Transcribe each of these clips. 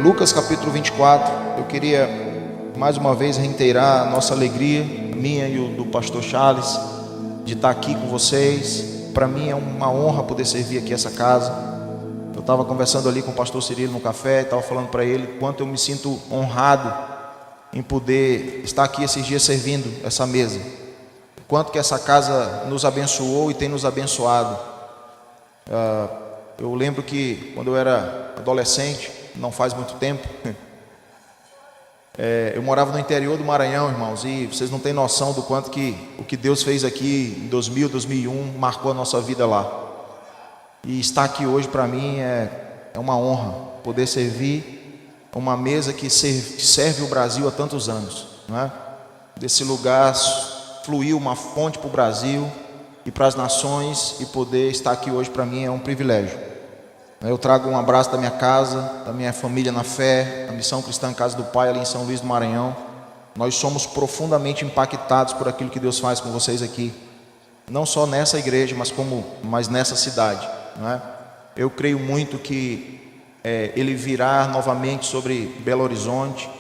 Lucas capítulo 24, eu queria mais uma vez reiterar a nossa alegria, minha e do pastor Charles, de estar aqui com vocês. Para mim é uma honra poder servir aqui essa casa. Eu estava conversando ali com o pastor Cirilo no café, estava falando para ele quanto eu me sinto honrado em poder estar aqui esses dias servindo essa mesa, quanto que essa casa nos abençoou e tem nos abençoado. Eu lembro que quando eu era adolescente, não faz muito tempo, eu morava no interior do Maranhão, irmãos, e vocês não têm noção do quanto que o que Deus fez aqui em 2000, 2001 marcou a nossa vida lá. E estar aqui hoje para mim é uma honra poder servir uma mesa que serve o Brasil há tantos anos, não é? Desse lugar fluiu uma fonte para o Brasil e para as nações, e poder estar aqui hoje para mim é um privilégio. Eu trago um abraço da minha casa, da minha família na fé, da Missão Cristã Casa do Pai ali em São Luís do Maranhão. Nós somos profundamente impactados por aquilo que Deus faz com vocês aqui, não só nessa igreja, mas nessa cidade, não é? Eu creio muito que Ele virá novamente sobre Belo Horizonte.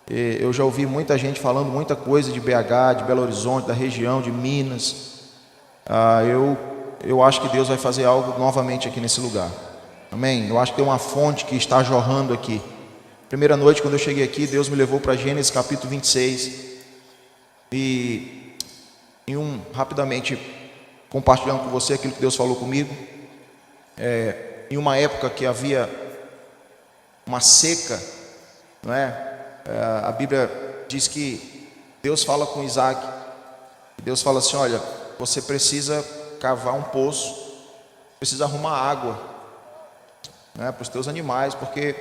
Eu já ouvi muita gente falando muita coisa de BH, de Belo Horizonte, da região de Minas. Eu acho que Deus vai fazer algo novamente aqui nesse lugar. Amém? Eu acho que tem uma fonte que está jorrando aqui. Primeira noite, quando eu cheguei aqui, Deus me levou para Gênesis capítulo 26. E rapidamente compartilhando com você aquilo que Deus falou comigo. Em uma época que havia uma seca, não é? A Bíblia diz que Deus fala com Isaac. Deus fala assim: olha, você precisa cavar um poço, precisa arrumar água, né, para os teus animais, porque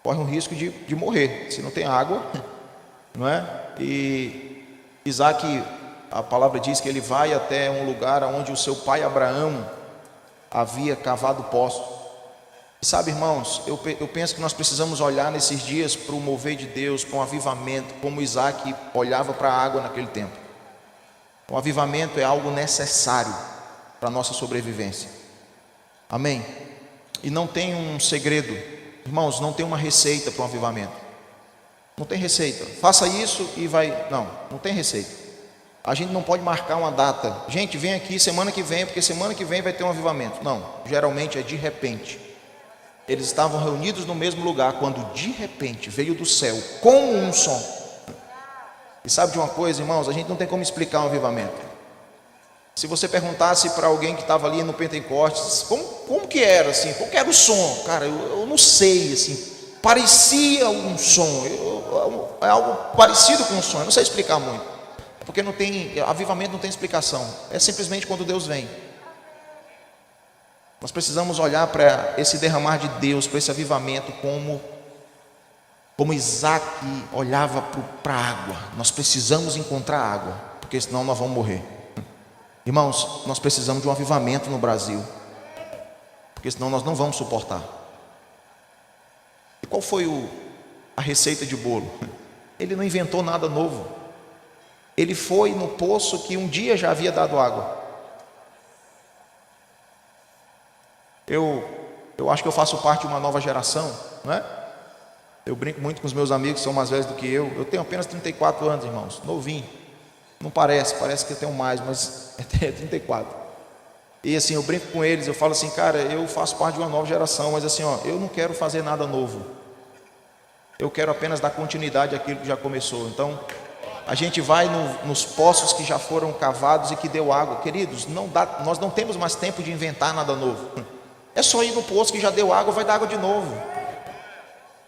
corre um risco de morrer se não tem água, não é? E Isaac, a palavra diz que ele vai até um lugar onde o seu pai Abraão havia cavado poço. E sabe, irmãos, eu penso que nós precisamos olhar nesses dias para o mover de Deus, para um avivamento, como Isaac olhava para a água naquele tempo. O avivamento é algo necessário para a nossa sobrevivência. Amém? E não tem um segredo, irmãos, não tem uma receita para um avivamento. Não tem receita, faça isso e vai. Não tem receita. A gente não pode marcar uma data. Gente, vem aqui semana que vem, porque semana que vem vai ter um avivamento. Não, geralmente é de repente. Eles estavam reunidos no mesmo lugar, quando de repente veio do céu com um som. E sabe de uma coisa, irmãos, a gente não tem como explicar um avivamento. Se você perguntasse para alguém que estava ali no Pentecostes, como que era assim, como que era o som? Cara, eu não sei, assim, parecia um som, é algo parecido com um som, eu não sei explicar muito, porque avivamento não tem explicação, é simplesmente quando Deus vem. Nós precisamos olhar para esse derramar de Deus, para esse avivamento, como Isaac olhava para a água. Nós precisamos encontrar água, porque senão nós vamos morrer. Irmãos, nós precisamos de um avivamento no Brasil, porque senão nós não vamos suportar. E qual foi a receita de bolo? Ele não inventou nada novo. Ele foi no poço que um dia já havia dado água. Eu acho que eu faço parte de uma nova geração, não é? Eu brinco muito com os meus amigos que são mais velhos do que eu. Eu tenho apenas 34 anos, irmãos, novinho. Não parece que eu tenho mais, mas é 34. E assim, eu brinco com eles, eu falo assim: cara, eu faço parte de uma nova geração, mas assim, eu não quero fazer nada novo. Eu quero apenas dar continuidade àquilo que já começou. Então, a gente vai nos poços que já foram cavados e que deu água. Queridos, nós não temos mais tempo de inventar nada novo. É só ir no poço que já deu água, vai dar água de novo.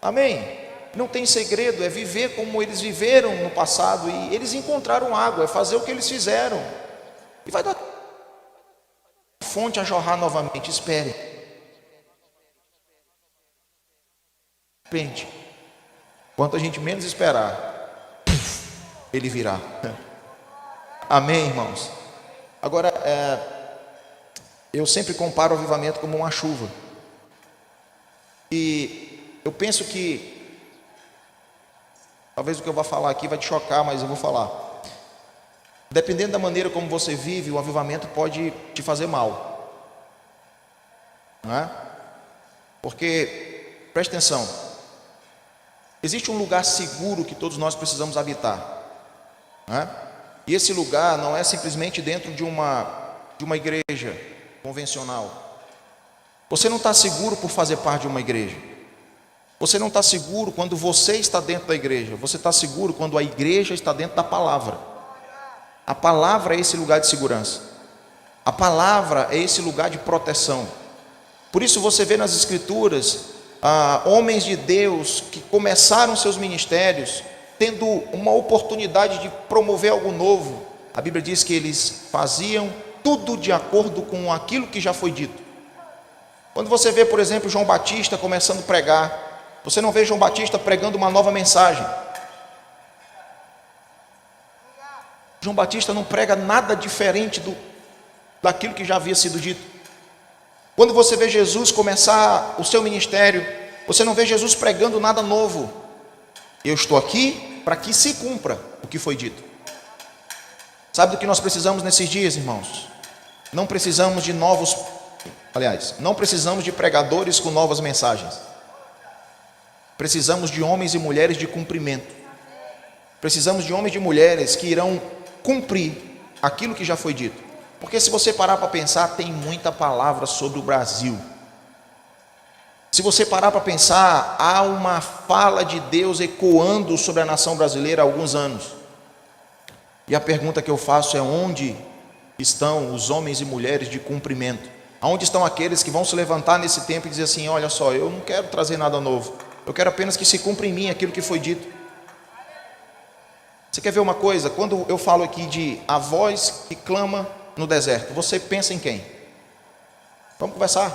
Amém? Não tem segredo, é viver como eles viveram no passado, e eles encontraram água, é fazer o que eles fizeram, e vai dar a fonte a jorrar novamente. Espere. De repente, quanto a gente menos esperar, ele virá. Amém, irmãos? Agora, eu sempre comparo o avivamento como uma chuva, e eu penso que talvez o que eu vou falar aqui vai te chocar, mas eu vou falar. Dependendo da maneira como você vive, o avivamento pode te fazer mal, não é? Porque Preste atenção. Existe um lugar seguro que todos nós precisamos habitar, né? E esse lugar não é simplesmente dentro de uma igreja convencional. Você não está seguro por fazer parte de uma igreja. Você não está seguro quando você está dentro da igreja. Você está seguro quando a igreja está dentro da palavra. A palavra é esse lugar de segurança. A palavra é esse lugar de proteção. Por isso você vê nas escrituras homens de Deus que começaram seus ministérios tendo uma oportunidade de promover algo novo. A Bíblia diz que eles faziam tudo de acordo com aquilo que já foi dito. Quando você vê, por exemplo, João Batista começando a pregar, você não vê João Batista pregando uma nova mensagem. João Batista não prega nada diferente daquilo que já havia sido dito. Quando você vê Jesus começar o seu ministério, você não vê Jesus pregando nada novo. Eu estou aqui para que se cumpra o que foi dito. Sabe do que nós precisamos nesses dias, irmãos? Não precisamos de não precisamos de pregadores com novas mensagens. Precisamos de homens e mulheres de cumprimento. Precisamos de homens e mulheres que irão cumprir aquilo que já foi dito. Porque se você parar para pensar, tem muita palavra sobre o Brasil. Se você parar para pensar, há uma fala de Deus ecoando sobre a nação brasileira há alguns anos. E a pergunta que eu faço é: onde estão os homens e mulheres de cumprimento? Aonde estão aqueles que vão se levantar nesse tempo e dizer assim: olha só, eu não quero trazer nada novo, eu quero apenas que se cumpra em mim aquilo que foi dito. Você quer ver uma coisa? Quando eu falo aqui de a voz que clama no deserto, você pensa em quem? Vamos conversar?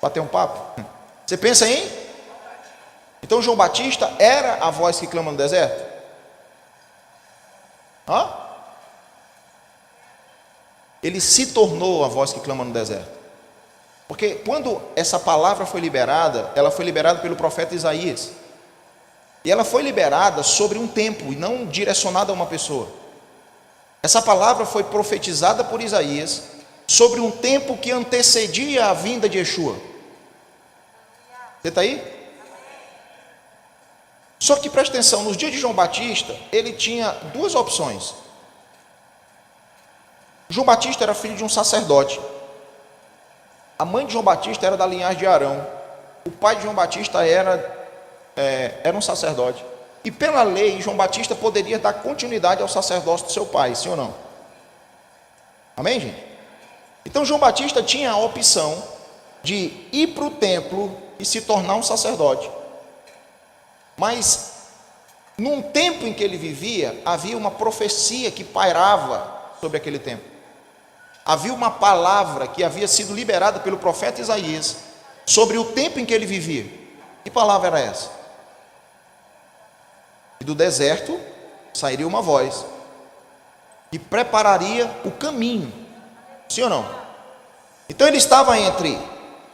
Bater um papo? Você pensa em? Então João Batista era a voz que clama no deserto? Ele se tornou a voz que clama no deserto. Porque quando essa palavra foi liberada, ela foi liberada pelo profeta Isaías. E ela foi liberada sobre um tempo e não direcionada a uma pessoa. Essa palavra foi profetizada por Isaías sobre um tempo que antecedia a vinda de Yeshua. Você está aí? Só que preste atenção, nos dias de João Batista, ele tinha duas opções. João Batista era filho de um sacerdote. A mãe de João Batista era da linhagem de Arão. O pai de João Batista era um sacerdote. E pela lei, João Batista poderia dar continuidade ao sacerdócio do seu pai, sim ou não? Amém, gente? Então João Batista tinha a opção de ir para o templo e se tornar um sacerdote. Mas, num tempo em que ele vivia, havia uma profecia que pairava sobre aquele tempo. Havia uma palavra que havia sido liberada pelo profeta Isaías sobre o tempo em que ele vivia. Que palavra era essa? E do deserto sairia uma voz e prepararia o caminho. Sim ou não? Então ele estava entre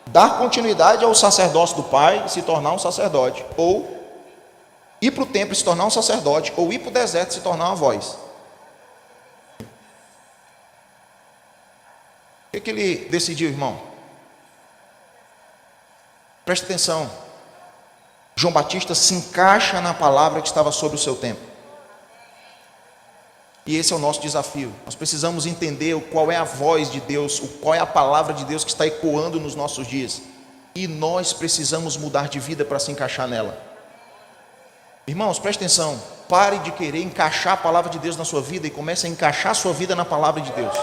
dar continuidade ao sacerdócio do pai e se tornar um sacerdote, ou ir para o templo e se tornar um sacerdote, ou ir para o deserto e se tornar uma voz. O que ele decidiu, irmão? Preste atenção. João Batista se encaixa na palavra que estava sobre o seu tempo. E esse é o nosso desafio. Nós precisamos entender qual é a voz de Deus, qual é a palavra de Deus que está ecoando nos nossos dias. E nós precisamos mudar de vida para se encaixar nela. Irmãos, preste atenção. Pare de querer encaixar a palavra de Deus na sua vida e comece a encaixar a sua vida na palavra de Deus.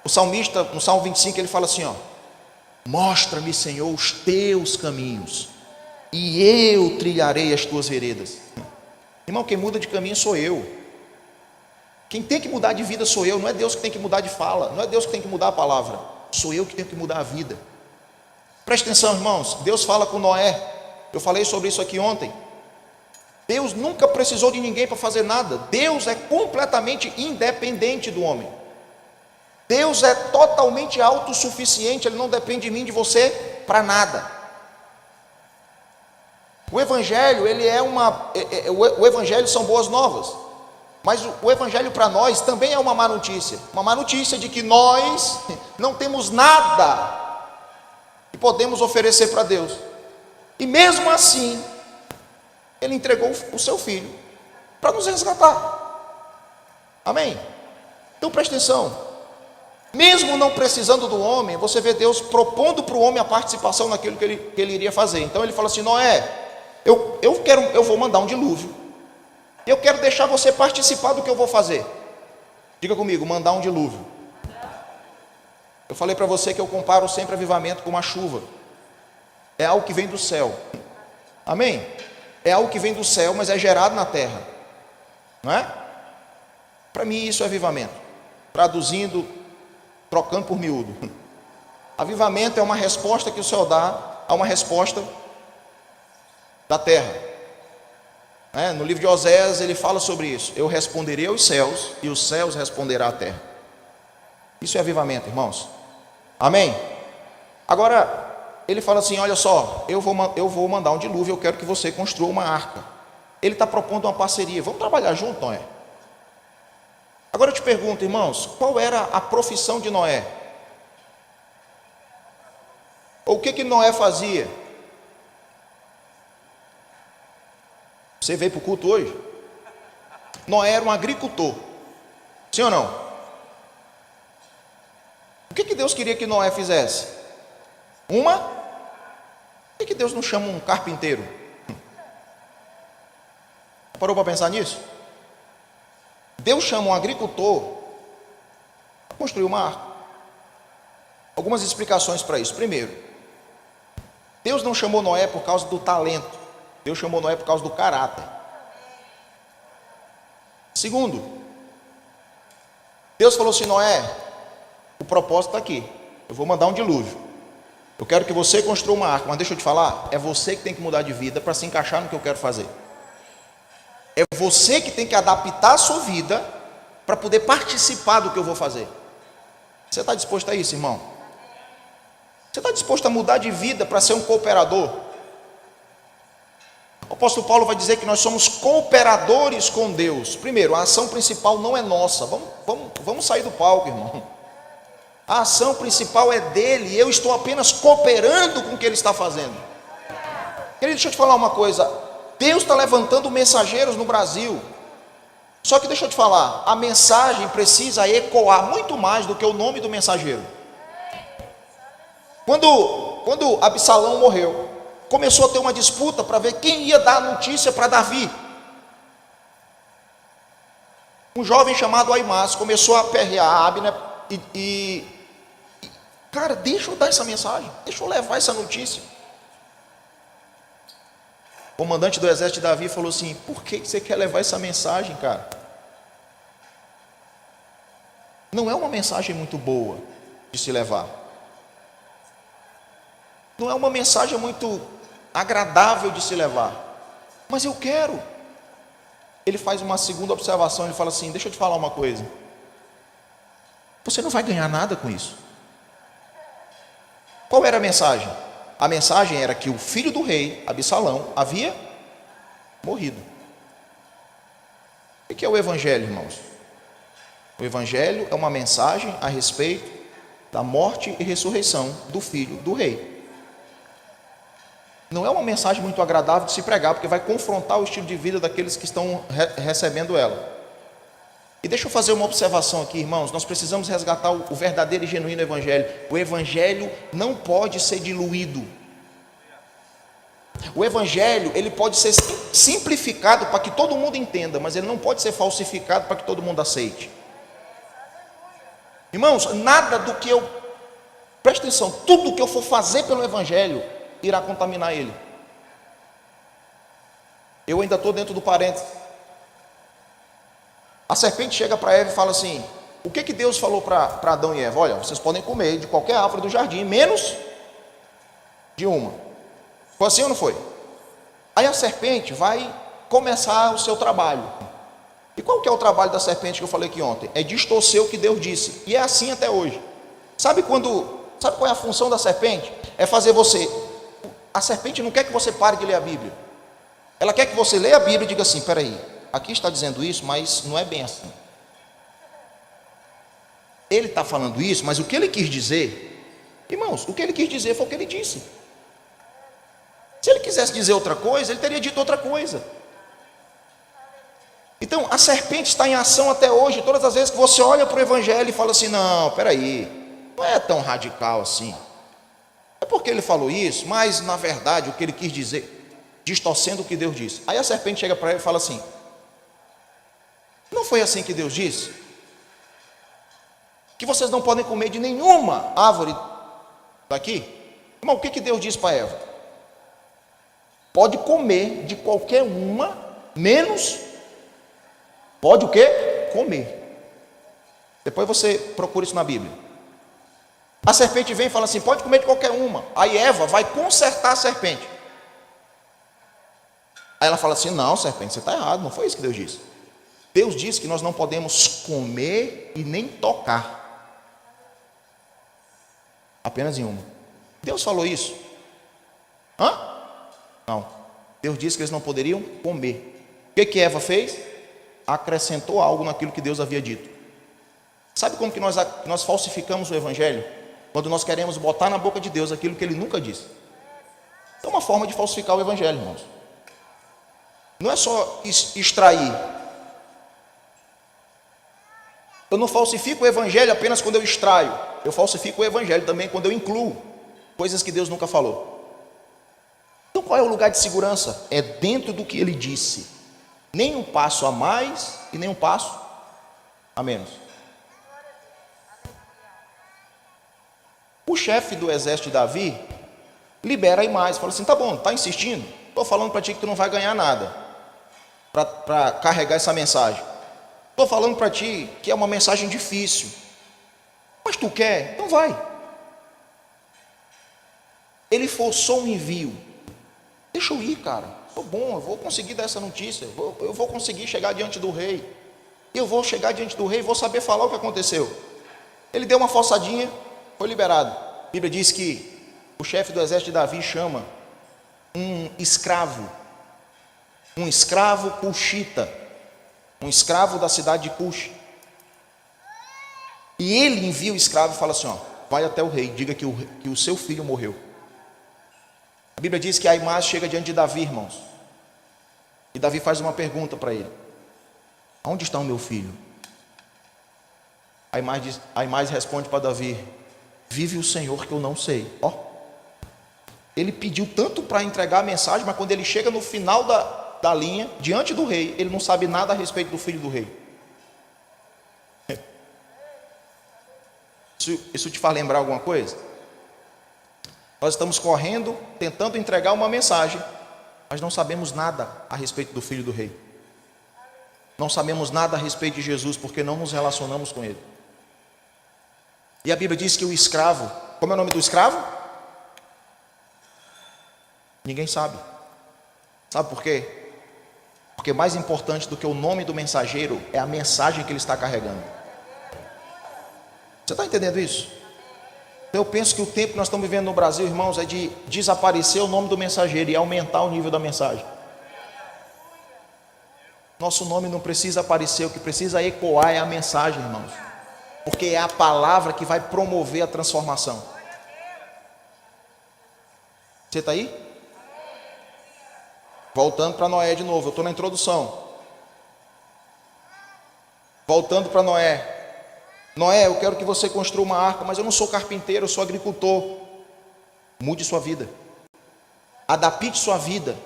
O salmista, no Salmo 25, ele fala assim, mostra-me, Senhor, os teus caminhos, e eu trilharei as tuas veredas. Irmão, quem muda de caminho sou eu. Quem tem que mudar de vida sou eu. Não é Deus que tem que mudar de fala. Não é Deus que tem que mudar a palavra. Sou eu que tenho que mudar a vida. Preste atenção, irmãos. Deus fala com Noé. Eu falei sobre isso aqui ontem. Deus nunca precisou de ninguém para fazer nada. Deus é completamente independente do homem. Deus é totalmente autossuficiente. Ele não depende de mim, de você, para nada. O Evangelho, o Evangelho são boas novas, mas o Evangelho para nós também é uma má notícia de que nós não temos nada e podemos oferecer para Deus. E mesmo assim, Ele entregou o seu Filho para nos resgatar. Amém? Então preste atenção. Mesmo não precisando do homem, você vê Deus propondo para o homem a participação naquilo que ele iria fazer. Então Ele fala assim: Noé, eu vou mandar um dilúvio. Eu quero deixar você participar do que eu vou fazer. Diga comigo, mandar um dilúvio. Eu falei para você que eu comparo sempre avivamento com uma chuva. É algo que vem do céu. Amém? É algo que vem do céu, mas é gerado na terra. Não é? Para mim isso é avivamento. Traduzindo, trocando por miúdo. Avivamento é uma resposta que o céu dá a uma resposta da terra. No livro de Oséias ele fala sobre isso. Eu responderei aos céus e os céus responderá à terra. Isso é avivamento, irmãos. Amém? Agora ele fala assim: olha só, eu vou mandar um dilúvio, eu quero que você construa uma arca. Ele está propondo uma parceria. Vamos trabalhar junto, Noé? Agora eu te pergunto, irmãos, qual era a profissão de Noé? Ou o que Noé fazia? Você veio para o culto hoje? Noé era um agricultor. Sim ou não? O que Deus queria que Noé fizesse? Por que Deus não chama um carpinteiro? Parou para pensar nisso? Deus chama um agricultor para construir uma arca. Algumas explicações para isso. Primeiro, Deus não chamou Noé por causa do talento. Deus chamou Noé por causa do caráter. Segundo, Deus falou assim: Noé, o propósito está aqui. Eu vou mandar um dilúvio. Eu quero que você construa uma arca. Mas deixa eu te falar, é você que tem que mudar de vida para se encaixar no que eu quero fazer. É você que tem que adaptar a sua vida para poder participar do que eu vou fazer. Você está disposto a isso, irmão? Você está disposto a mudar de vida para ser um cooperador? O apóstolo Paulo vai dizer que nós somos cooperadores com Deus. Primeiro, a ação principal não é nossa. Vamos sair do palco, irmão. A ação principal é dele, e eu estou apenas cooperando com o que ele está fazendo. Querido, deixa eu te falar uma coisa. Deus está levantando mensageiros no Brasil. Só que deixa eu te falar, a mensagem precisa ecoar muito mais do que o nome do mensageiro. Quando Absalão morreu, começou a ter uma disputa para ver quem ia dar a notícia para Davi. Um jovem chamado Aimás começou a aperrear Abner cara, deixa eu dar essa mensagem, deixa eu levar essa notícia. O comandante do exército de Davi falou assim: por que você quer levar essa mensagem, cara? Não é uma mensagem muito boa de se levar. Não é uma mensagem muito agradável de se levar. Mas eu quero. Ele faz uma segunda observação, ele fala assim: deixa eu te falar uma coisa. Você não vai ganhar nada com isso. Qual era a mensagem? A mensagem era que o filho do rei, Absalão, havia morrido. O que é o evangelho, irmãos? O evangelho é uma mensagem a respeito da morte e ressurreição do filho do rei. Não é uma mensagem muito agradável de se pregar, porque vai confrontar o estilo de vida daqueles que estão recebendo ela. E deixa eu fazer uma observação aqui, irmãos. Nós precisamos resgatar o verdadeiro e genuíno evangelho. O evangelho não pode ser diluído. O evangelho, ele pode ser simplificado para que todo mundo entenda, mas ele não pode ser falsificado para que todo mundo aceite. Irmãos, nada do que preste atenção, tudo que eu for fazer pelo evangelho irá contaminar ele. Eu ainda estou dentro do parênteses. A serpente chega para Eva e fala assim: o que Deus falou para Adão e Eva? Olha, vocês podem comer de qualquer árvore do jardim, menos de uma. Foi assim ou não foi? Aí a serpente vai começar o seu trabalho. E qual que é o trabalho da serpente que eu falei aqui ontem? É distorcer o que Deus disse. E é assim até hoje. Sabe qual é a função da serpente? É fazer você... A serpente não quer que você pare de ler a Bíblia. Ela quer que você leia a Bíblia e diga assim: peraí, aqui está dizendo isso, mas não é bem assim. Ele está falando isso, mas o que ele quis dizer Irmãos, o que ele quis dizer foi o que ele disse. Se ele quisesse dizer outra coisa, ele teria dito outra coisa. Então, a serpente está em ação até hoje. Todas as vezes que você olha para o Evangelho e fala assim, não, peraí, não é tão radical assim. É porque ele falou isso, mas na verdade o que ele quis dizer, distorcendo o que Deus disse. Aí a serpente chega para ele e fala assim, não foi assim que Deus disse? Que vocês não podem comer de nenhuma árvore daqui? Irmão, o que Deus disse para Eva? Pode comer de qualquer uma, menos, pode o quê? Comer. Depois você procura isso na Bíblia. A serpente vem e fala assim, pode comer de qualquer uma. Aí Eva vai consertar a serpente. Aí ela fala assim, não, serpente, você está errado, não foi isso que Deus disse. Deus disse que nós não podemos comer e nem tocar. Apenas em uma. Deus falou isso? Não. Deus disse que eles não poderiam comer. O que Eva fez? Acrescentou algo naquilo que Deus havia dito. Sabe como que nós falsificamos o Evangelho? Quando nós queremos botar na boca de Deus aquilo que Ele nunca disse. É uma forma de falsificar o Evangelho, irmãos. Não é só extrair. Eu não falsifico o Evangelho apenas quando eu extraio. Eu falsifico o Evangelho também quando eu incluo coisas que Deus nunca falou. Então qual é o lugar de segurança? É dentro do que Ele disse. Nem um passo a mais e nem um passo a menos. O chefe do exército de Davi libera aí mais. Fala assim, tá bom, tá insistindo? Estou falando para ti que tu não vai ganhar nada para carregar essa mensagem. Estou falando para ti que é uma mensagem difícil. Mas tu quer? Então vai. Ele forçou um envio. Deixa eu ir, cara. Sou bom, eu vou conseguir dar essa notícia. Eu vou conseguir chegar diante do rei. Eu vou chegar diante do rei e vou saber falar o que aconteceu. Ele deu uma forçadinha, foi liberado. A Bíblia diz que o chefe do exército de Davi chama um escravo cuxita, um escravo da cidade de Cuxi. E ele envia o escravo e fala assim, vai até o rei, diga que o seu filho morreu. A Bíblia diz que Aimás chega diante de Davi, irmãos. E Davi faz uma pergunta para ele. Onde está o meu filho? Aimás responde para Davi, vive o Senhor que eu não sei. Ele pediu tanto para entregar a mensagem, mas quando ele chega no final da linha, diante do rei, ele não sabe nada a respeito do filho do rei. Isso te faz lembrar alguma coisa? Nós estamos correndo, tentando entregar uma mensagem, mas não sabemos nada a respeito do filho do rei. Não sabemos nada a respeito de Jesus, porque não nos relacionamos com ele. E a Bíblia diz que o escravo, como é o nome do escravo? Ninguém sabe. Sabe por quê? Porque mais importante do que o nome do mensageiro é a mensagem que ele está carregando. Você está entendendo isso? Eu penso que o tempo que nós estamos vivendo no Brasil, irmãos, é de desaparecer o nome do mensageiro e aumentar o nível da mensagem. Nosso nome não precisa aparecer, o que precisa ecoar é a mensagem, irmãos. Porque é a palavra que vai promover a transformação. Você está aí? Voltando para Noé de novo, eu estou na introdução. Voltando para Noé. Noé, eu quero que você construa uma arca, mas eu não sou carpinteiro, eu sou agricultor. Mude sua vida. Adapte sua vida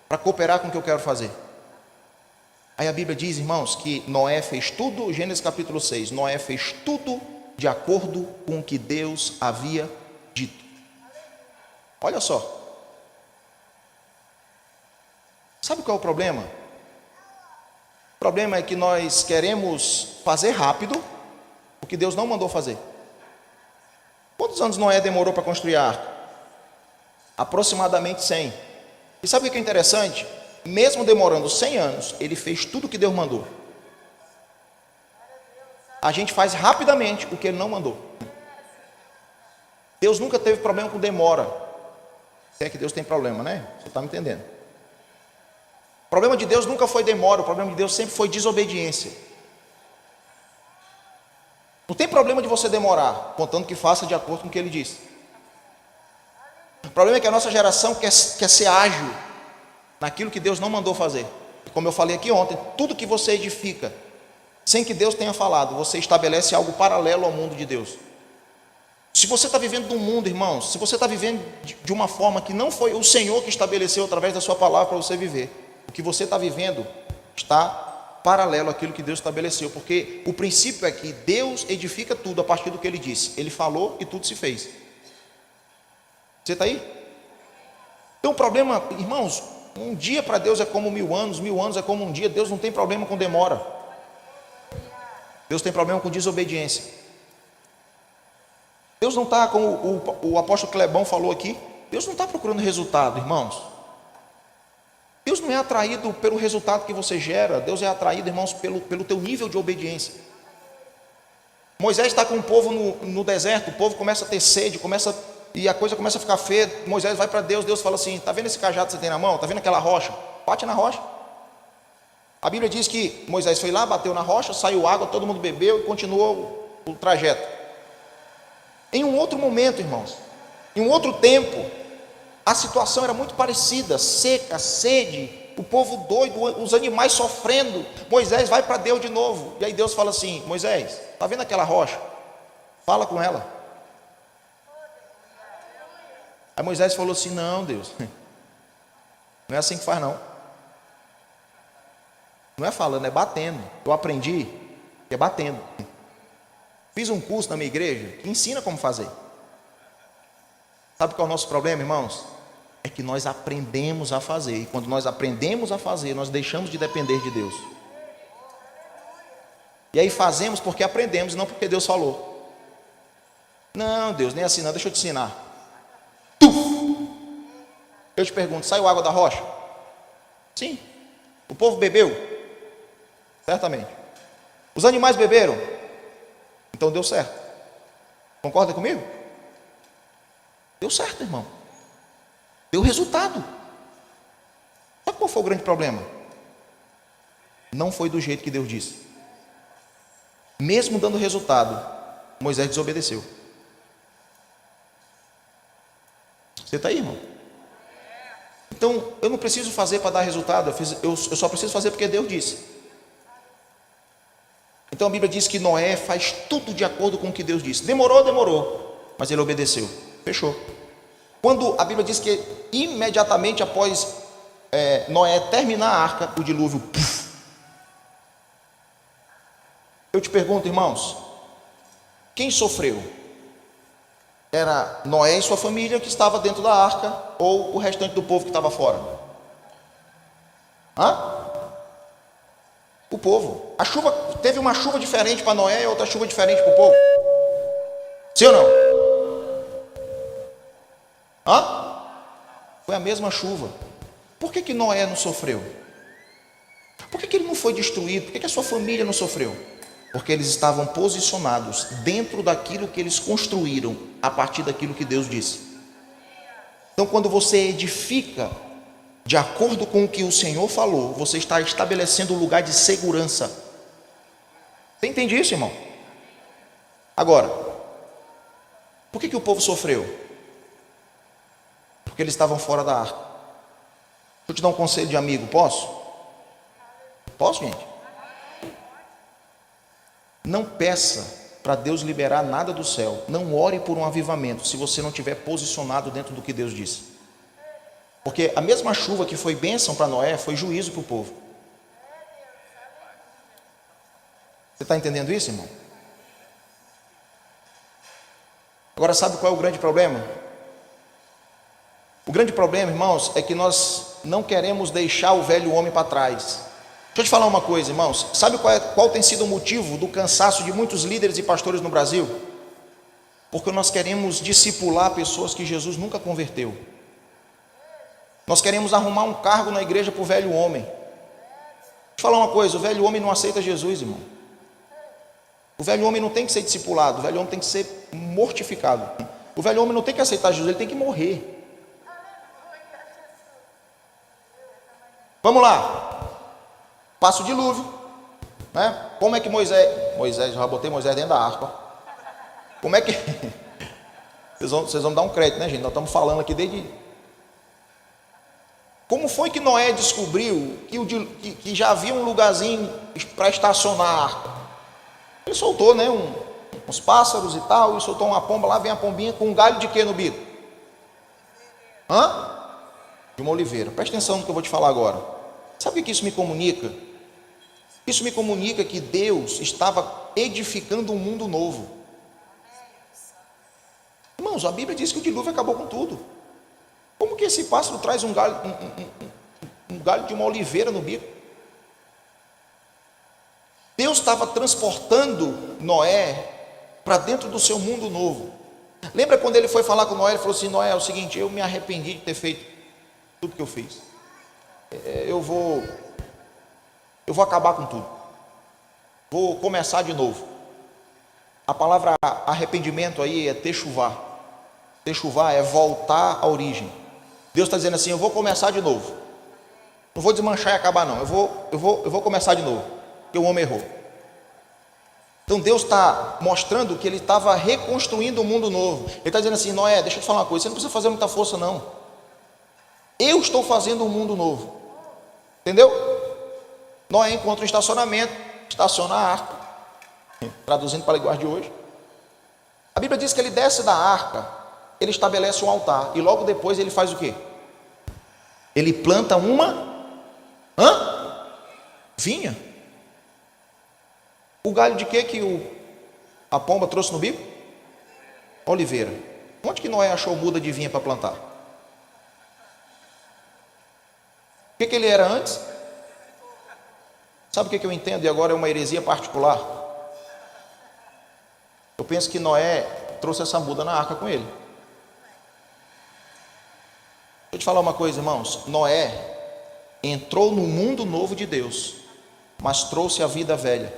para cooperar com o que eu quero fazer. Aí a Bíblia diz, irmãos, que Noé fez tudo, Gênesis capítulo 6, Noé fez tudo de acordo com o que Deus havia dito. Olha só. Sabe qual é o problema? O problema é que nós queremos fazer rápido o que Deus não mandou fazer. Quantos anos Noé demorou para construir a arca? Aproximadamente 100. E sabe o que é interessante? Mesmo demorando 100 anos, ele fez tudo o que Deus mandou. A gente faz rapidamente o que ele não mandou. Deus nunca teve problema com demora. Se é que Deus tem problema, né? Você está me entendendo? O problema de Deus nunca foi demora, o problema de Deus sempre foi desobediência. Não tem problema de você demorar, contando que faça de acordo com o que ele disse. problema é que a nossa geração quer ser ágil naquilo que Deus não mandou fazer. Como eu falei aqui ontem, tudo que você edifica, sem que Deus tenha falado, você estabelece algo paralelo ao mundo de Deus. Se você está vivendo num mundo, irmãos, se você está vivendo de uma forma que não foi o Senhor que estabeleceu através da sua palavra para você viver, o que você está vivendo está paralelo àquilo que Deus estabeleceu, porque o princípio é que Deus edifica tudo a partir do que Ele disse. Ele falou e tudo se fez. Você está aí? Então o problema, irmãos, um dia para Deus é como 1000 anos é como um dia. Deus não tem problema com demora. Deus tem problema com desobediência. Deus não está, como o apóstolo Clebão falou aqui, Deus não está procurando resultado, irmãos. Deus não é atraído pelo resultado que você gera. Deus é atraído, irmãos, pelo teu nível de obediência. Moisés está com o povo no deserto, o povo começa a ter sede, e a coisa começa a ficar feia. Moisés vai para Deus, Deus fala assim: está vendo esse cajado que você tem na mão? Está vendo aquela rocha? Bate na rocha. A Bíblia diz que Moisés foi lá, bateu na rocha, saiu água, todo mundo bebeu e continuou o trajeto. Em um outro momento, irmãos, em um outro tempo, a situação era muito parecida: seca, sede, o povo doido, os animais sofrendo. Moisés vai para Deus de novo, e aí Deus fala assim: Moisés, está vendo aquela rocha? Fala com ela. Aí Moisés falou assim: não, Deus, não é assim que faz não. Não é falando, é batendo. Eu aprendi que é batendo. Fiz um curso na minha igreja que ensina como fazer. Sabe qual é o nosso problema, irmãos? É que nós aprendemos a fazer, e quando nós aprendemos a fazer, nós deixamos de depender de Deus. E aí fazemos porque aprendemos, não porque Deus falou. Não, Deus, nem assim não, deixa eu te ensinar. Eu te pergunto: saiu água da rocha? Sim. O povo bebeu? Certamente. Os animais beberam? Então deu certo. Concorda comigo? Deu certo, irmão. Deu resultado. Sabe qual foi o grande problema? Não foi do jeito que Deus disse. Mesmo dando resultado, Moisés desobedeceu. Você está aí, irmão? Então, eu não preciso fazer para dar resultado, eu só preciso fazer porque Deus disse. Então a Bíblia diz que Noé faz tudo de acordo com o que Deus disse. Demorou, mas ele obedeceu. Fechou. Quando a Bíblia diz que imediatamente após Noé terminar a arca, o dilúvio, eu te pergunto, irmãos, quem sofreu? Era Noé e sua família que estava dentro da arca, ou o restante do povo que estava fora? O povo. A chuva, teve uma chuva diferente para Noé e outra chuva diferente para o povo. Sim ou não? Foi a mesma chuva. Por que Noé não sofreu? Por que ele não foi destruído? Por que a sua família não sofreu? Porque eles estavam posicionados dentro daquilo que eles construíram, a partir daquilo que Deus disse. Então, quando você edifica de acordo com o que o Senhor falou, você está estabelecendo um lugar de segurança. Você entende isso, irmão? Agora, por que o povo sofreu? Porque eles estavam fora da arca. Deixa eu te dar um conselho de amigo, posso? Posso, gente? Não peça para Deus liberar nada do céu. Não ore por um avivamento se você não estiver posicionado dentro do que Deus disse. Porque a mesma chuva que foi bênção para Noé foi juízo para o povo. Você está entendendo isso, irmão? Agora, sabe qual é o grande problema? O grande problema, irmãos, é que nós não queremos deixar o velho homem para trás. Deixa eu te falar uma coisa, irmãos. Sabe qual tem sido o motivo do cansaço de muitos líderes e pastores no Brasil? Porque nós queremos discipular pessoas que Jesus nunca converteu. Nós queremos arrumar um cargo na igreja para o velho homem. Deixa eu te falar uma coisa: o velho homem não aceita Jesus, irmão. O velho homem não tem que ser discipulado, o velho homem tem que ser mortificado. O velho homem não tem que aceitar Jesus, ele tem que morrer. Vamos lá. Passa o dilúvio, né? Como é que Moisés, já botei Moisés dentro da arca. Como é que, Vocês vão dar um crédito, né, gente? Nós estamos falando aqui desde... Como foi que Noé descobriu que já havia um lugarzinho para estacionar a arca? Ele soltou, né, uns pássaros e tal, e soltou uma pomba, lá vem a pombinha com um galho de quê no bico? De uma oliveira. Presta atenção no que eu vou te falar agora. Sabe o que isso me comunica? Isso me comunica que Deus estava edificando um mundo novo. Irmãos, a Bíblia diz que o dilúvio acabou com tudo. Como que esse pássaro traz um galho de uma oliveira no bico? Deus estava transportando Noé para dentro do seu mundo novo. Lembra quando ele foi falar com Noé? Ele falou assim: Noé, é o seguinte, eu me arrependi de ter feito tudo que eu fiz. Eu vou acabar com tudo. Vou começar de novo. A palavra arrependimento aí é techuvá. Techuvá é voltar à origem. Deus está dizendo assim: eu vou começar de novo. Não vou desmanchar e acabar não. Eu vou começar de novo, porque o homem errou. Então Deus está mostrando que Ele estava reconstruindo um mundo novo. Ele está dizendo assim: Noé, deixa eu te falar uma coisa, você não precisa fazer muita força não. Eu estou fazendo um mundo novo. Entendeu? Noé encontra um estacionamento, estaciona a arca, traduzindo para a linguagem de hoje. A Bíblia diz que ele desce da arca, ele estabelece um altar, e logo depois ele faz o quê? Ele planta uma vinha. O galho de quê que a pomba trouxe no bico? Oliveira. Onde que Noé achou muda de vinha para plantar? O que ele era antes? Sabe o que eu entendo? E agora é uma heresia particular. Eu penso que Noé trouxe essa muda na arca com ele. Deixa eu te falar uma coisa, irmãos. Noé entrou no mundo novo de Deus, mas trouxe a vida velha.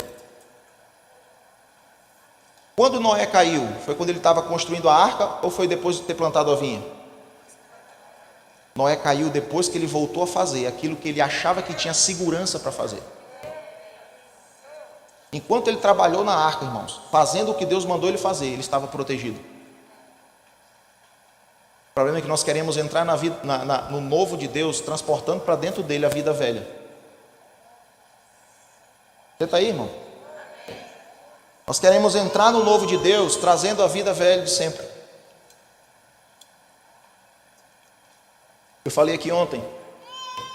Quando Noé caiu, foi quando ele estava construindo a arca ou foi depois de ter plantado a vinha? Noé caiu depois que ele voltou a fazer aquilo que ele achava que tinha segurança para fazer. Enquanto ele trabalhou na arca, irmãos, fazendo o que Deus mandou ele fazer, ele estava protegido. O problema é que nós queremos entrar no novo de Deus, transportando para dentro dele a vida velha. Você está aí, irmão? Nós queremos entrar no novo de Deus, trazendo a vida velha de sempre. Eu falei aqui ontem,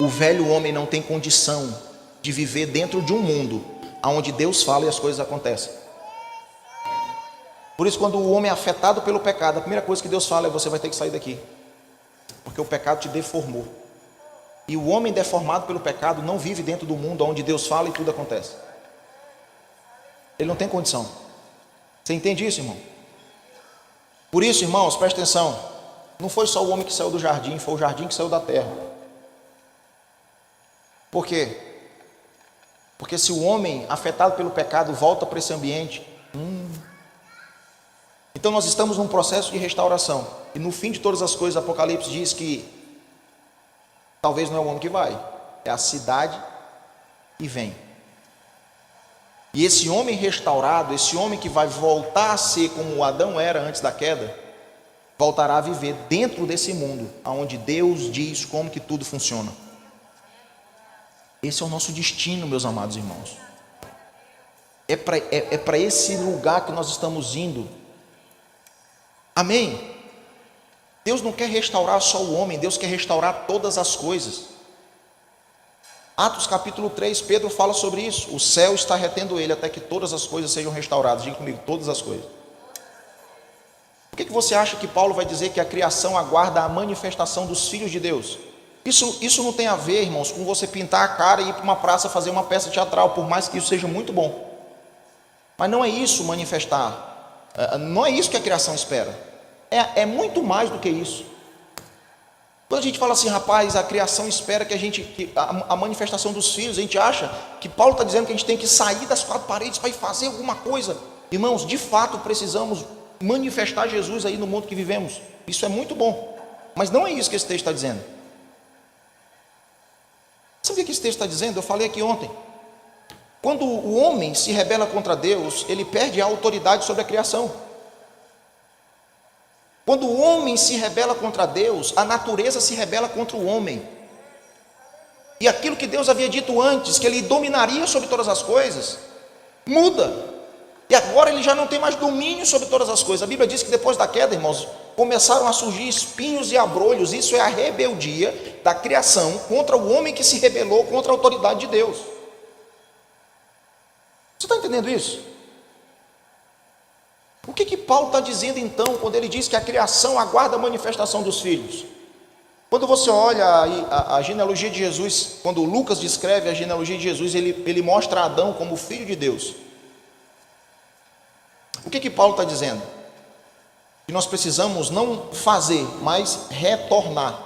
o velho homem não tem condição de viver dentro de um mundo onde Deus fala e as coisas acontecem. Por isso, quando o homem é afetado pelo pecado, a primeira coisa que Deus fala é: você vai ter que sair daqui, porque o pecado te deformou. E o homem deformado pelo pecado não vive dentro do mundo onde Deus fala e tudo acontece. Ele não tem condição. Você entende isso, irmão? Por isso, irmãos, presta atenção, não foi só o homem que saiu do jardim, foi o jardim que saiu da terra. Por quê? Porque se o homem afetado pelo pecado volta para esse ambiente, então nós estamos num processo de restauração. E no fim de todas as coisas, Apocalipse diz que talvez não é o homem que vai, é a cidade que vem. E esse homem restaurado, esse homem que vai voltar a ser como Adão era antes da queda, voltará a viver dentro desse mundo, onde Deus diz como que tudo funciona. Esse é o nosso destino, meus amados irmãos. É para esse lugar que nós estamos indo. Amém? Deus não quer restaurar só o homem, Deus quer restaurar todas as coisas. Atos capítulo 3, Pedro fala sobre isso. O céu está retendo ele até que todas as coisas sejam restauradas. Diga comigo, todas as coisas. Por que você acha que Paulo vai dizer que a criação aguarda a manifestação dos filhos de Deus? Isso não tem a ver, irmãos, com você pintar a cara e ir para uma praça fazer uma peça teatral, por mais que isso seja muito bom. Mas não é isso manifestar. Não é isso que a criação espera. É muito mais do que isso. Quando a gente fala assim, rapaz, a criação espera que a manifestação dos filhos, a gente acha que Paulo está dizendo que a gente tem que sair das quatro paredes para ir fazer alguma coisa. Irmãos, de fato precisamos manifestar Jesus aí no mundo que vivemos. Isso é muito bom. Mas não é isso que esse texto está dizendo. Sabe o que esse texto está dizendo? Eu falei aqui ontem. Quando o homem se rebela contra Deus, ele perde a autoridade sobre a criação. Quando o homem se rebela contra Deus, a natureza se rebela contra o homem. E aquilo que Deus havia dito antes, que ele dominaria sobre todas as coisas, muda. E agora ele já não tem mais domínio sobre todas as coisas. A Bíblia diz que depois da queda, irmãos, começaram a surgir espinhos e abrolhos. Isso é a rebeldia da criação contra o homem que se rebelou contra a autoridade de Deus. Você está entendendo isso? O que Paulo está dizendo então, quando ele diz que a criação aguarda a manifestação dos filhos? Quando você olha a genealogia de Jesus, quando Lucas descreve a genealogia de Jesus, ele mostra Adão como filho de Deus. O que Paulo está dizendo? Que nós precisamos não fazer, mas retornar.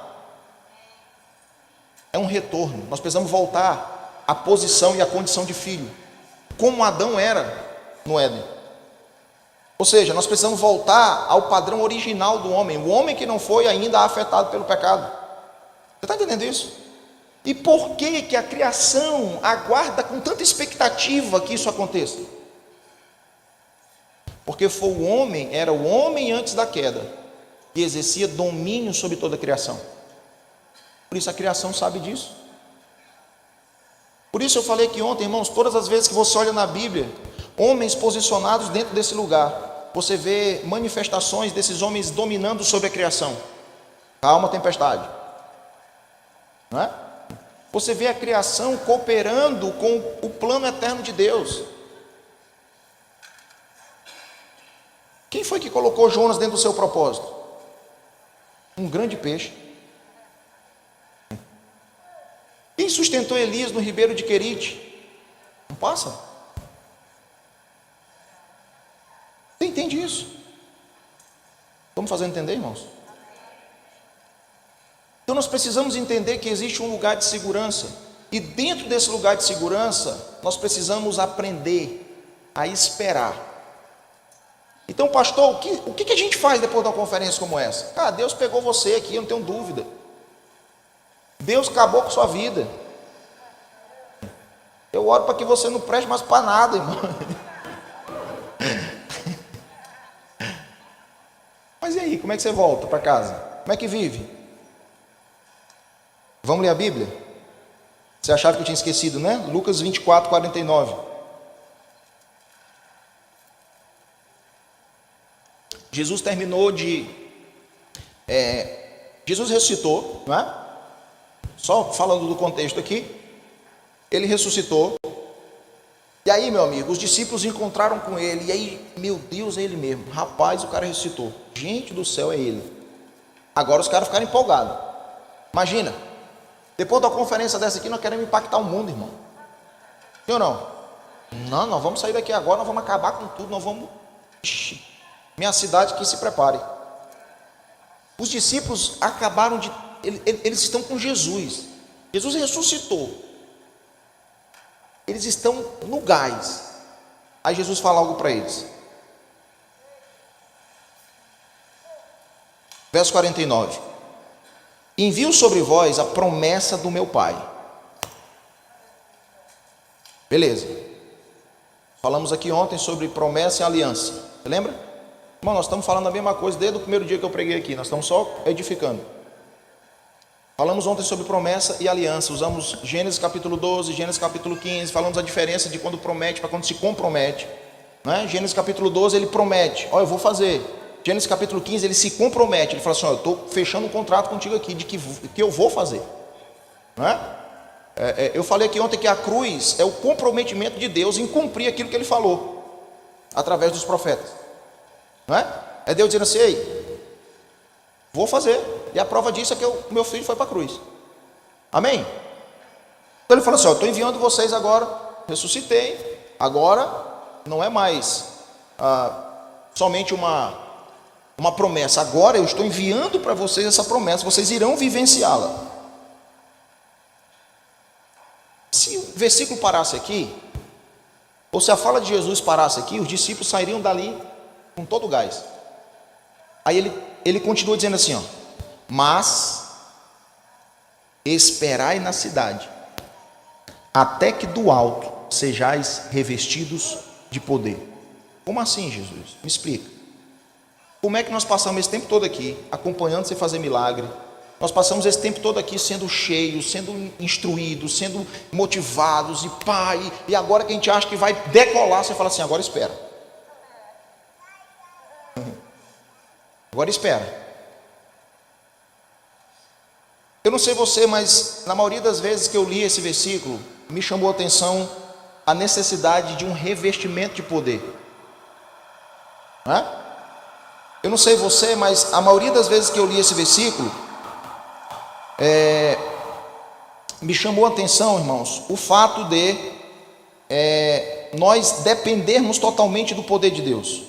É um retorno. Nós precisamos voltar à posição e à condição de filho, como Adão era no Éden. Ou seja, nós precisamos voltar ao padrão original do homem, o homem que não foi ainda afetado pelo pecado. Você está entendendo isso? E por que a criação aguarda com tanta expectativa que isso aconteça? Porque era o homem antes da queda, que exercia domínio sobre toda a criação. Por isso a criação sabe disso. Por isso eu falei aqui ontem, irmãos, todas as vezes que você olha na Bíblia, homens posicionados dentro desse lugar, você vê manifestações desses homens dominando sobre a criação. Calma, tempestade. Não é? Você vê a criação cooperando com o plano eterno de Deus. Quem foi que colocou Jonas dentro do seu propósito? Um grande peixe. Quem sustentou Elias no ribeiro de Querite? Um pássaro. Você entende isso? Estamos fazendo entender, irmãos? Então nós precisamos entender que existe um lugar de segurança. E dentro desse lugar de segurança, nós precisamos aprender a esperar. Então, pastor, o que a gente faz depois de uma conferência como essa? Cara, Deus pegou você aqui, eu não tenho dúvida. Deus acabou com sua vida. Eu oro para que você não preste mais para nada, irmão. Mas e aí, como é que você volta para casa? Como é que vive? Vamos ler a Bíblia? Você achava que eu tinha esquecido, né? Lucas 24, 49. Jesus terminou Jesus ressuscitou, não é? Só falando do contexto aqui. Ele ressuscitou. E aí, meu amigo, os discípulos encontraram com ele. E aí, meu Deus, é ele mesmo. Rapaz, o cara ressuscitou. Gente do céu, é ele. Agora os caras ficaram empolgados. Imagina, depois da conferência dessa aqui, nós queremos impactar o mundo, irmão. Sim ou não? Não, nós vamos sair daqui agora, nós vamos acabar com tudo, nós vamos... Ixi, minha cidade que se prepare. Os discípulos acabaram de... Eles estão com Jesus. Jesus ressuscitou. Eles estão no gás. Aí Jesus fala algo para eles. Verso 49. Envio sobre vós a promessa do meu Pai. Beleza. Falamos aqui ontem sobre promessa e aliança. Você lembra? Irmão, nós estamos falando a mesma coisa desde o primeiro dia que eu preguei aqui. Nós estamos só edificando. Falamos ontem sobre promessa e aliança. Usamos Gênesis capítulo 12, Gênesis capítulo 15. Falamos a diferença de quando promete para quando se compromete. Né? Gênesis capítulo 12 ele promete. Ó, eu vou fazer. Gênesis capítulo 15 ele se compromete. Ele fala assim, ó, eu estou fechando um contrato contigo aqui de que eu vou fazer. Né? Eu falei aqui ontem que a cruz é o comprometimento de Deus em cumprir aquilo que ele falou. Através dos profetas. Não é? É Deus dizendo assim, ei, vou fazer. E a prova disso é que o meu filho foi para a cruz. Amém? Então ele falou assim, ó, eu estou enviando vocês agora, ressuscitei, agora não é mais somente uma promessa, agora eu estou enviando para vocês essa promessa, vocês irão vivenciá-la. Se o versículo parasse aqui, ou se a fala de Jesus parasse aqui, os discípulos sairiam dali com todo o gás. Aí ele continua dizendo assim, ó, mas esperai na cidade, até que do alto sejais revestidos de poder. Como assim, Jesus? Me explica. Como é que nós passamos esse tempo todo aqui, acompanhando você fazer milagre? Nós passamos esse tempo todo aqui sendo cheios, sendo instruídos, sendo motivados, e agora que a gente acha que vai decolar, você fala assim, agora espera. Agora espera. Eu não sei você, mas na maioria das vezes que eu li esse versículo, me chamou a atenção a necessidade de um revestimento de poder. Não é? Eu não sei você, mas a maioria das vezes que eu li esse versículo, me chamou a atenção, irmãos, o fato de nós dependermos totalmente do poder de Deus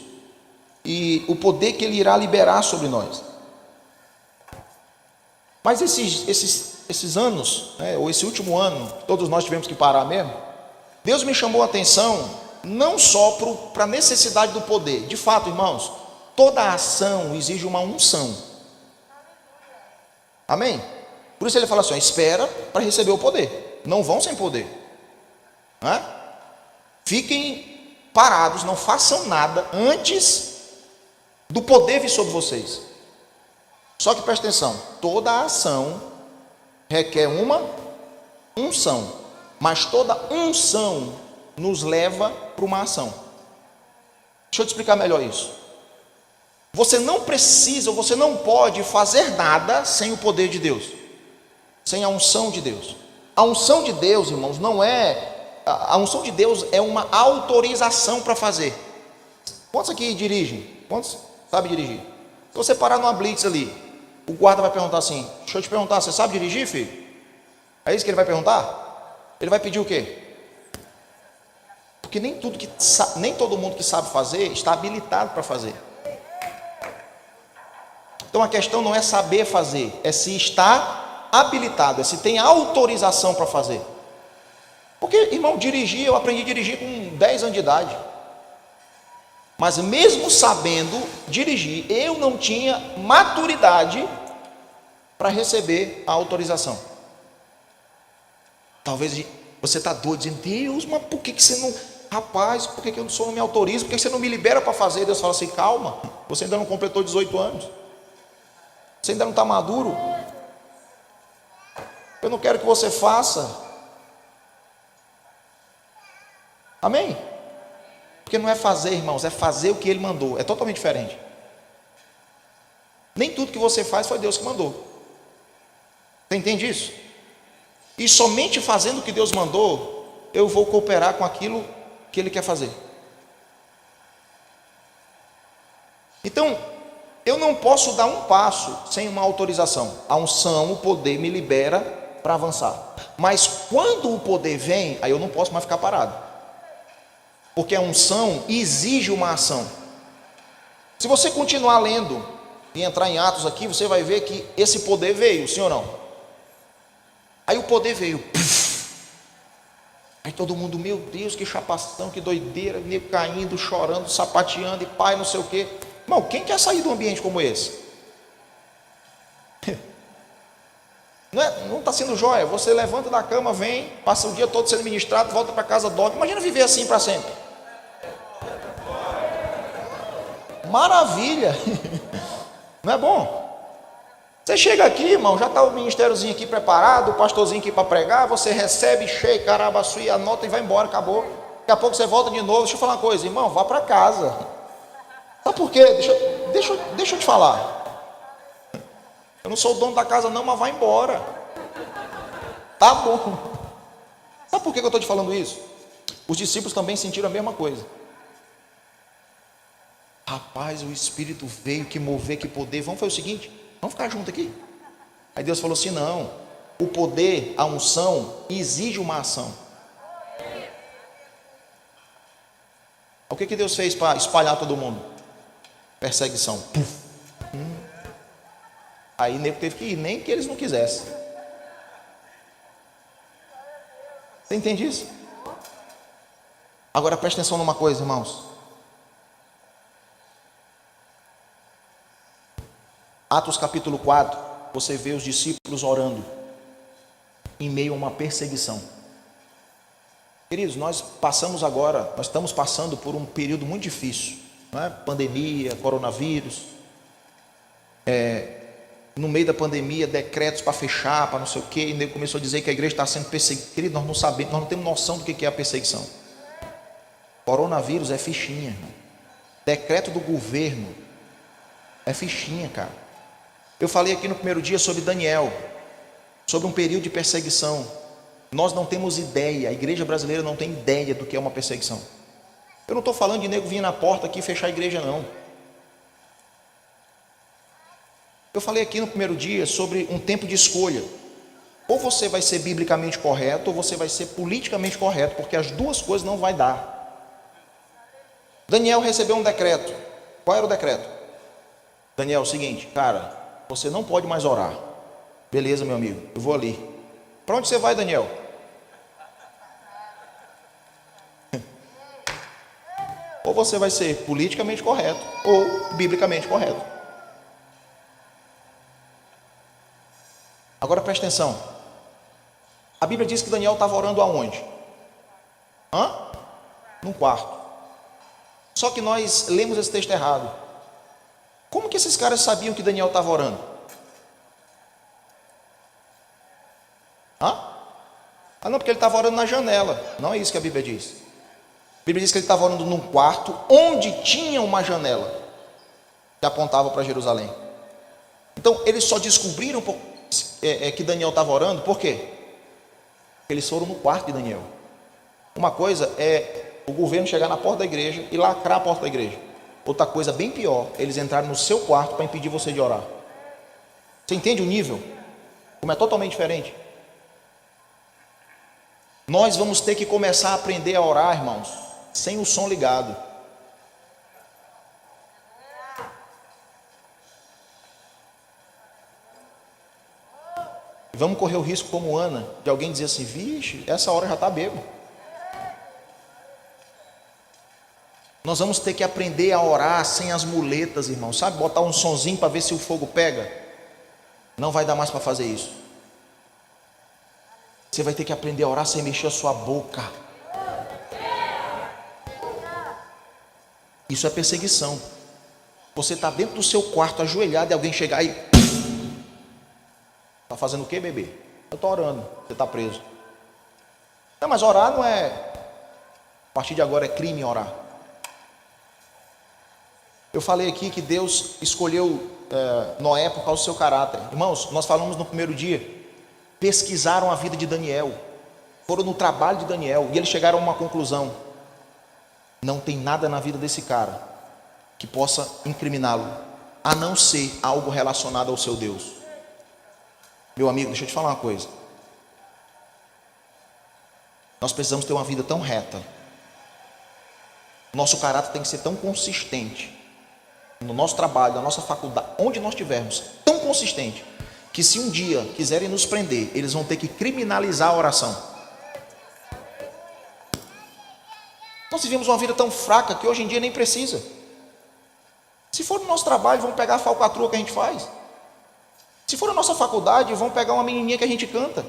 e o poder que Ele irá liberar sobre nós. Mas esses anos, ou esse último ano, todos nós tivemos que parar mesmo, Deus me chamou a atenção não só para a necessidade do poder. De fato, irmãos, toda ação exige uma unção. Amém? Por isso ele fala assim, espera para receber o poder. Não vão sem poder. Não é? Fiquem parados, não façam nada antes do poder vir sobre vocês. Só que presta atenção, toda ação requer uma unção, mas toda unção nos leva para uma ação. Deixa eu te explicar melhor isso. Você não precisa, você não pode fazer nada sem o poder de Deus, sem a unção de Deus. A unção de Deus, irmãos, não é... A unção de Deus é uma autorização para fazer. Quantos aqui dirigem? Quantos sabem dirigir? Se você parar numa blitz ali, o guarda vai perguntar assim, deixa eu te perguntar, você sabe dirigir, filho? É isso que ele vai perguntar? Ele vai pedir o quê? Porque nem todo mundo que sabe fazer está habilitado para fazer. Então a questão não é saber fazer, é se está habilitado, é se tem autorização para fazer. Porque, irmão, eu aprendi a dirigir com 10 anos de idade. Mas mesmo sabendo dirigir, eu não tinha maturidade para receber a autorização. Talvez você está doido, dizendo, Deus, mas por que você não... Rapaz, por que eu não me autorizo? Por que você não me libera para fazer? Deus fala assim, calma, você ainda não completou 18 anos. Você ainda não está maduro. Eu não quero que você faça. Amém? Porque não é fazer, irmãos, é fazer o que Ele mandou. É totalmente diferente. Nem tudo que você faz foi Deus que mandou. Você entende isso? E somente fazendo o que Deus mandou, eu vou cooperar com aquilo que Ele quer fazer. Então, eu não posso dar um passo sem uma autorização. A unção, o poder me libera para avançar. Mas quando o poder vem, aí eu não posso mais ficar parado. Porque a unção exige uma ação. Se você continuar lendo e entrar em Atos aqui, você vai ver que esse poder veio, sim ou não? Aí o poder veio. Aí todo mundo, meu Deus, que chapação, que doideira, nego caindo, chorando, sapateando e pai, não sei o quê. Irmão, quem quer sair de um ambiente como esse? Não está sendo jóia. Você levanta da cama, vem, passa o dia todo sendo ministrado, volta para casa, dorme. Imagina viver assim para sempre. Maravilha. Não é bom? Você chega aqui, irmão, já está o ministériozinho aqui preparado, o pastorzinho aqui para pregar, você recebe, cheio, carabaçu, anota e vai embora, acabou. Daqui a pouco você volta de novo. Deixa eu falar uma coisa, irmão, vá para casa. Sabe por quê? Deixa eu te falar. Eu não sou o dono da casa não, mas vai embora. Tá bom. Sabe por que eu estou te falando isso? Os discípulos também sentiram a mesma coisa. Rapaz, o Espírito veio, que mover, que poder. Vamos fazer o seguinte, vamos ficar junto aqui. Aí Deus falou assim, não. O poder, a unção, exige uma ação. O que Deus fez para espalhar todo mundo? Perseguição. Aí nego teve que ir, nem que eles não quisessem. Você entende isso? Agora preste atenção numa coisa, irmãos. Atos capítulo 4, você vê os discípulos orando em meio a uma perseguição. Queridos, nós estamos passando por um período muito difícil, não é? Pandemia, coronavírus, no meio da pandemia, decretos para fechar, para não sei o quê, e ele começou a dizer que a igreja está sendo perseguida. Querido, nós não sabemos, nós não temos noção do que é a perseguição. Coronavírus é fichinha, irmão. Decreto do governo é fichinha, cara. Eu falei aqui no primeiro dia sobre Daniel, sobre um período de perseguição. Nós não temos ideia, a igreja brasileira não tem ideia do que é uma perseguição. Eu não estou falando de nego vir na porta aqui e fechar a igreja, não. Eu falei aqui no primeiro dia sobre um tempo de escolha. Ou você vai ser biblicamente correto, ou você vai ser politicamente correto, porque as duas coisas não vai dar. Daniel recebeu um decreto. Qual era o decreto? Daniel, é o seguinte, cara, você não pode mais orar. Beleza, meu amigo, eu vou ali. Para onde você vai, Daniel? Ou você vai ser politicamente correto, ou biblicamente correto. Agora presta atenção. A Bíblia diz que Daniel estava orando aonde? Num quarto. Só que nós lemos esse texto errado. Como que esses caras sabiam que Daniel estava orando? Não, porque ele estava orando na janela. Não é isso que a Bíblia diz. A Bíblia diz que ele estava orando num quarto onde tinha uma janela que apontava para Jerusalém. Então eles só descobriram que Daniel estava orando, por quê? Porque eles foram no quarto de Daniel. Uma coisa é o governo chegar na porta da igreja e lacrar a porta da igreja. Outra coisa bem pior, eles entraram no seu quarto para impedir você de orar. Você entende o nível? Como é totalmente diferente. Nós vamos ter que começar a aprender a orar, irmãos, sem o som ligado. Vamos correr o risco, como Ana, de alguém dizer assim: vixe, essa hora já está bêbado. Nós vamos ter que aprender a orar sem as muletas, irmão. Sabe, botar um sonzinho para ver se o fogo pega? Não vai dar mais para fazer isso. Você vai ter que aprender a orar sem mexer a sua boca. Isso é perseguição. Você está dentro do seu quarto ajoelhado e alguém chegar e... Está fazendo o quê, bebê? Eu estou orando. Você está preso. Não, mas orar não é... A partir de agora é crime orar. Eu falei aqui que Deus escolheu Noé por causa do seu caráter. Irmãos, nós falamos no primeiro dia. Pesquisaram a vida de Daniel. Foram no trabalho de Daniel. E eles chegaram a uma conclusão. Não tem nada na vida desse cara que possa incriminá-lo, a não ser algo relacionado ao seu Deus. Meu amigo, deixa eu te falar uma coisa. Nós precisamos ter uma vida tão reta. Nosso caráter tem que ser tão consistente. No nosso trabalho, na nossa faculdade, onde nós estivermos, tão consistente, que se um dia quiserem nos prender, eles vão ter que criminalizar a oração. Nós vivemos uma vida tão fraca que hoje em dia nem precisa. Se for no nosso trabalho, vão pegar a falcatrua que a gente faz. Se for na nossa faculdade, vão pegar uma menininha que a gente canta.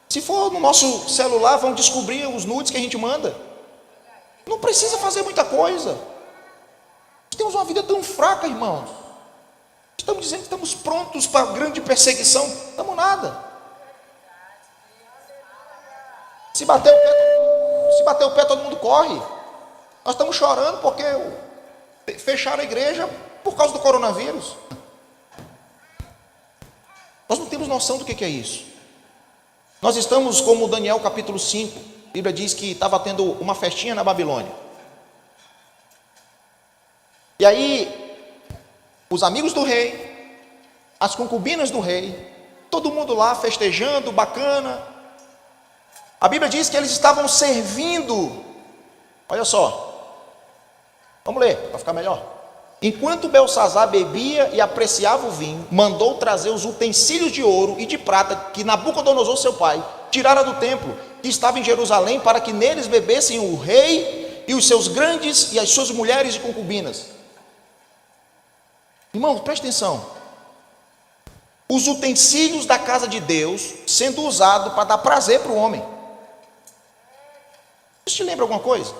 Se for no nosso celular, vão descobrir os nudes que a gente manda. Não precisa fazer muita coisa. Nós temos uma vida tão fraca, irmãos. Estamos dizendo que estamos prontos para a grande perseguição. Não estamos nada. Se bater o pé, todo mundo corre. Nós estamos chorando porque fecharam a igreja por causa do coronavírus. Nós não temos noção do que é isso. Nós estamos como Daniel capítulo 5. A Bíblia diz que estava tendo uma festinha na Babilônia. E aí, os amigos do rei, as concubinas do rei, todo mundo lá festejando, bacana. A Bíblia diz que eles estavam servindo. Olha só. Vamos ler, para ficar melhor. Enquanto Belsazar bebia e apreciava o vinho, mandou trazer os utensílios de ouro e de prata que Nabucodonosor, seu pai, tirara do templo, que estava em Jerusalém, para que neles bebessem o rei e os seus grandes e as suas mulheres e concubinas. Irmãos, preste atenção. Os utensílios da casa de Deus sendo usados para dar prazer para o homem. Isso te lembra alguma coisa?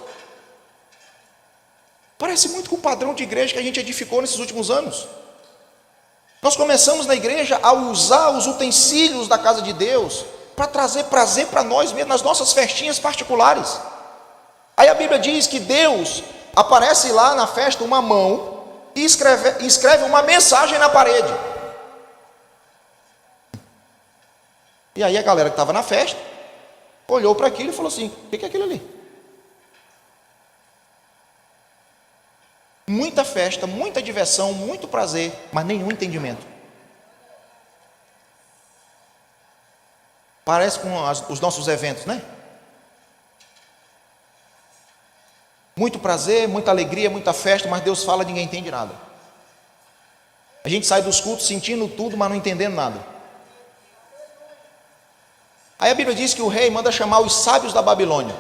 Parece muito com o padrão de igreja que a gente edificou nesses últimos anos. Nós começamos na igreja a usar os utensílios da casa de Deus para trazer prazer para nós mesmos, nas nossas festinhas particulares. Aí a Bíblia diz que Deus aparece lá na festa uma mão e escreve uma mensagem na parede. E aí a galera que estava na festa olhou para aquilo e falou assim: o que é aquilo ali? Muita festa, muita diversão, muito prazer, mas nenhum entendimento. Parece com os nossos eventos, né? Muito prazer, muita alegria, muita festa, mas Deus fala e ninguém entende nada. A gente sai dos cultos sentindo tudo, mas não entendendo nada. Aí a Bíblia diz que o rei manda chamar os sábios da Babilônia.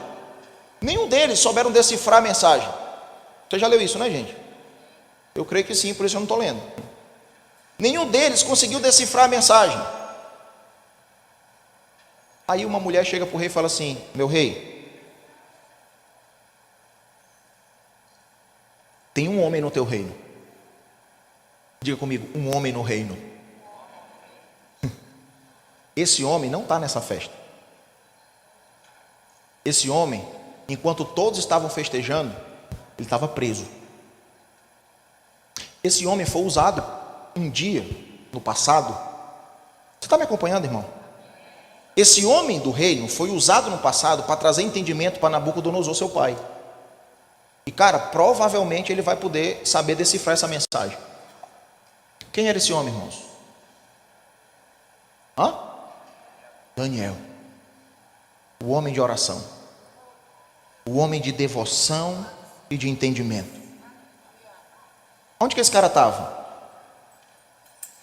Nenhum deles souberam decifrar a mensagem. Você já leu isso, né, gente? Eu creio que sim, por isso eu não estou lendo. Nenhum deles conseguiu decifrar a mensagem. Aí uma mulher chega para o rei e fala assim: meu rei, tem um homem no teu reino. Diga comigo: um homem no reino. Esse homem não está nessa festa. Esse homem, enquanto todos estavam festejando, ele estava preso. Esse homem foi usado um dia, no passado. Você está me acompanhando, irmão? Esse homem do reino foi usado no passado para trazer entendimento para Nabucodonosor, seu pai. E cara, provavelmente ele vai poder saber decifrar essa mensagem. Quem era esse homem, irmãos? Daniel. O homem de oração. O homem de devoção e de entendimento. Onde que esse cara estava?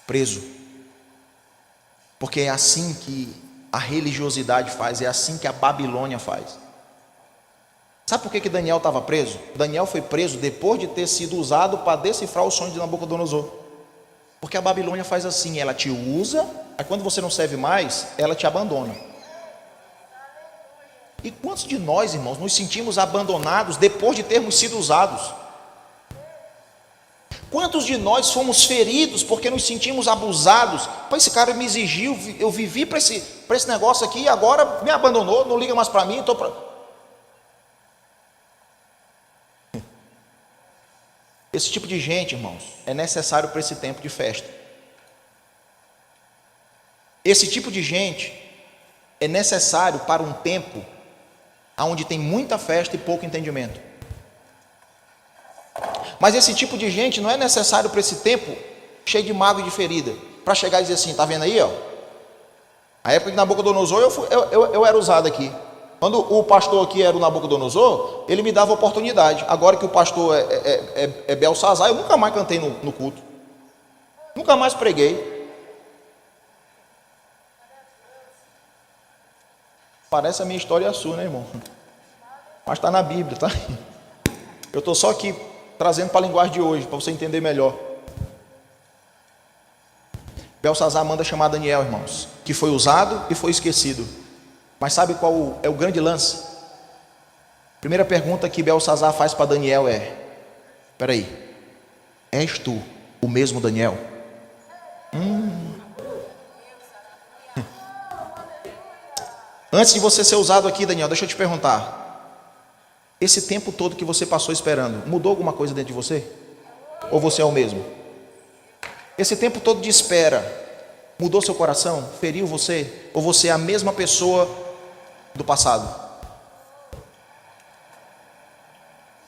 Preso. Porque é assim que a religiosidade faz, é assim que a Babilônia faz. Sabe por que Daniel estava preso? Daniel foi preso depois de ter sido usado para decifrar os sonhos de Nabucodonosor. Porque a Babilônia faz assim: ela te usa, aí quando você não serve mais, ela te abandona. E quantos de nós, irmãos, nos sentimos abandonados depois de termos sido usados? Quantos de nós fomos feridos porque nos sentimos abusados? Pô, esse cara me exigiu, eu vivi para esse negócio aqui e agora me abandonou, não liga mais para mim. Esse tipo de gente, irmãos, é necessário para esse tempo de festa. Esse tipo de gente é necessário para um tempo onde tem muita festa e pouco entendimento. Mas esse tipo de gente não é necessário para esse tempo cheio de mágoa e de ferida, para chegar e dizer assim: tá vendo aí, ó? A época de Nabucodonosor eu era usado aqui. Quando o pastor aqui era o Nabucodonosor, ele me dava oportunidade. Agora que o pastor é Belsazar, eu nunca mais cantei no culto. Nunca mais preguei. Parece a minha história e a sua, né, irmão? Mas está na Bíblia, tá? Eu estou só aqui trazendo para a linguagem de hoje, para você entender melhor. Belsazar manda chamar Daniel, irmãos, que foi usado e foi esquecido. Mas sabe qual é o grande lance? Primeira pergunta que Belsazar faz para Daniel é: peraí, és tu o mesmo Daniel? Antes de você ser usado aqui, Daniel, deixa eu te perguntar. Esse tempo todo que você passou esperando, mudou alguma coisa dentro de você? Ou você é o mesmo? Esse tempo todo de espera, mudou seu coração? Feriu você? Ou você é a mesma pessoa do passado?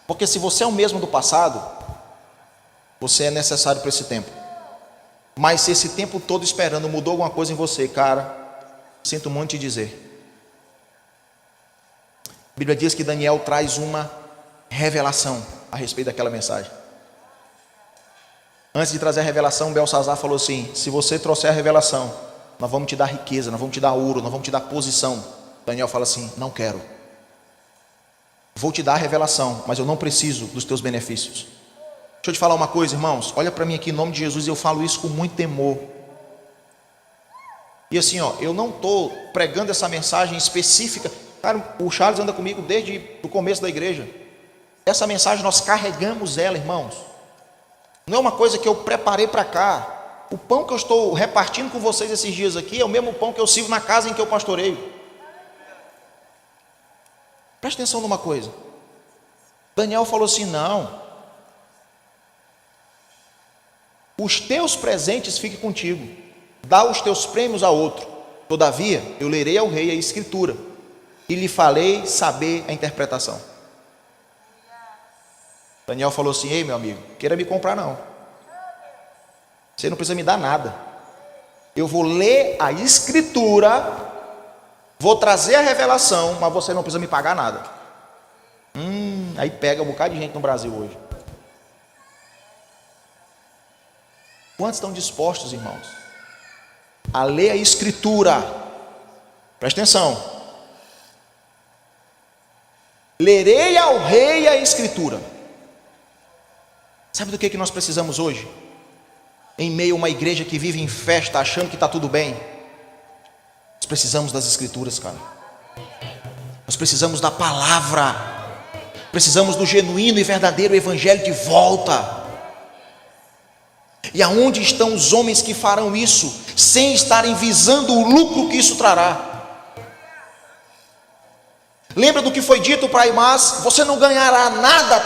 Porque se você é o mesmo do passado, você é necessário para esse tempo. Mas se esse tempo todo esperando mudou alguma coisa em você, cara, sinto muito te dizer. A Bíblia diz que Daniel traz uma revelação a respeito daquela mensagem. Antes de trazer a revelação, Belsazar falou assim: se você trouxer a revelação, nós vamos te dar riqueza, nós vamos te dar ouro, nós vamos te dar posição. Daniel fala assim: não quero. Vou te dar a revelação, mas eu não preciso dos teus benefícios. Deixa eu te falar uma coisa, irmãos. Olha para mim aqui em nome de Jesus, e eu falo isso com muito temor. E assim, ó, eu não estou pregando essa mensagem específica. Cara, o Charles anda comigo desde o começo da igreja. Essa mensagem nós carregamos ela, irmãos. Não é uma coisa que eu preparei para cá. O pão que eu estou repartindo com vocês esses dias aqui é o mesmo pão que eu sirvo na casa em que eu pastoreio. Preste atenção numa coisa. Daniel falou assim: não, os teus presentes fiquem contigo, dá os teus prêmios a outro. Todavia, eu lerei ao rei a escritura e lhe falei saber a interpretação. Daniel falou assim: ei, meu amigo, queira me comprar não. Você não precisa me dar nada. Eu vou ler a escritura, vou trazer a revelação, mas você não precisa me pagar nada. Aí pega um bocado de gente no Brasil hoje. Quantos estão dispostos, irmãos, a ler a escritura? Presta atenção. Lerei ao rei a escritura. Sabe do que nós precisamos hoje? Em meio a uma igreja que vive em festa, achando que está tudo bem. Nós precisamos das escrituras, cara. Nós precisamos da palavra. Precisamos do genuíno e verdadeiro evangelho de volta. E aonde estão os homens que farão isso, sem estarem visando o lucro que isso trará? Lembra do que foi dito para Aimás? Você não ganhará nada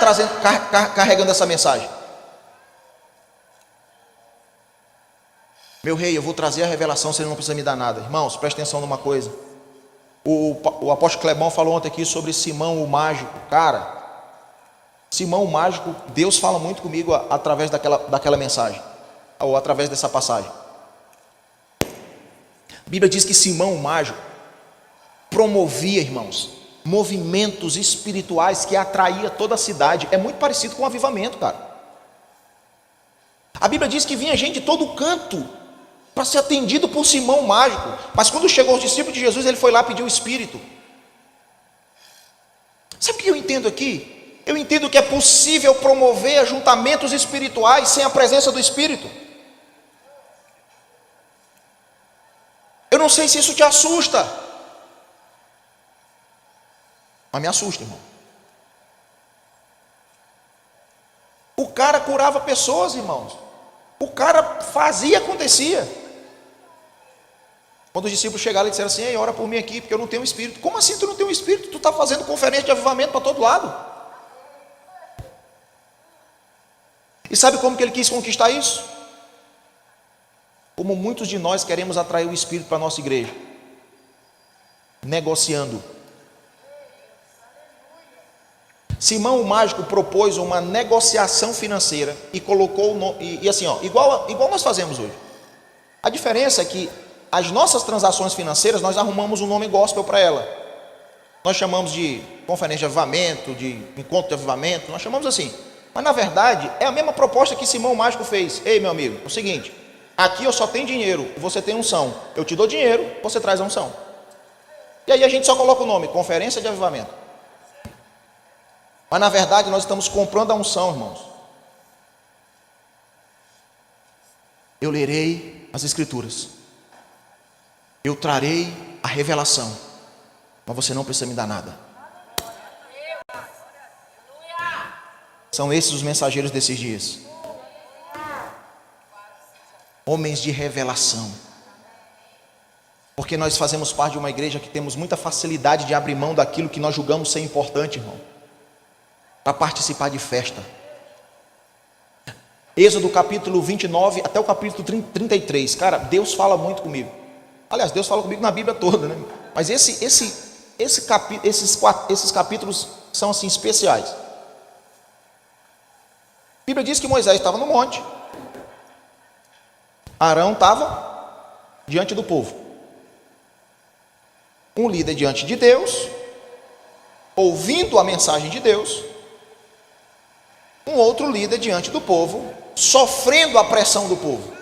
carregando essa mensagem. Meu rei, eu vou trazer a revelação, você não precisa me dar nada. Irmãos, preste atenção numa coisa. O apóstolo Clebão falou ontem aqui sobre Simão o mágico. Cara, Simão o mágico, Deus fala muito comigo através daquela mensagem, ou através dessa passagem. A Bíblia diz que Simão o mágico promovia, irmãos, movimentos espirituais que atraía toda a cidade. É muito parecido com o avivamento, cara. A Bíblia diz que vinha gente de todo canto para ser atendido por Simão o mágico. Mas quando chegou os discípulos de Jesus, ele foi lá pedir o Espírito. Sabe o que eu entendo aqui? Eu entendo que é possível promover ajuntamentos espirituais sem a presença do Espírito. Eu não sei se isso te assusta, mas me assusta, irmão. O cara curava pessoas, irmãos. O cara fazia, acontecia. Quando os discípulos chegaram e disseram assim: ei, ora por mim aqui, porque eu não tenho espírito. Como assim tu não tem um espírito? Tu está fazendo conferência de avivamento para todo lado. E sabe como que ele quis conquistar isso? Como muitos de nós queremos atrair o espírito para a nossa igreja, negociando. Simão o mágico propôs uma negociação financeira e colocou assim, igual nós fazemos hoje. A diferença é que as nossas transações financeiras, nós arrumamos um nome gospel para ela. Nós chamamos de conferência de avivamento, de encontro de avivamento, nós chamamos assim. Mas na verdade é a mesma proposta que Simão o mágico fez. Ei, meu amigo, é o seguinte: aqui eu só tenho dinheiro, você tem unção. Eu te dou dinheiro, você traz a unção. E aí a gente só coloca o nome, conferência de avivamento. Mas na verdade nós estamos comprando a unção, irmãos. Eu lerei as escrituras, eu trarei a revelação, mas você não precisa me dar nada. São esses os mensageiros desses dias. Homens de revelação. Porque nós fazemos parte de uma igreja que temos muita facilidade de abrir mão daquilo que nós julgamos ser importante, irmão, para participar de festa. Êxodo capítulo 29 até o capítulo 33. Cara, Deus fala muito comigo. Aliás, Deus fala comigo na Bíblia toda, né? Mas esses capítulos são assim especiais. A Bíblia diz que Moisés estava no monte, Arão estava diante do povo. Um líder diante de Deus, ouvindo a mensagem de Deus. Um outro líder diante do povo, sofrendo a pressão do povo.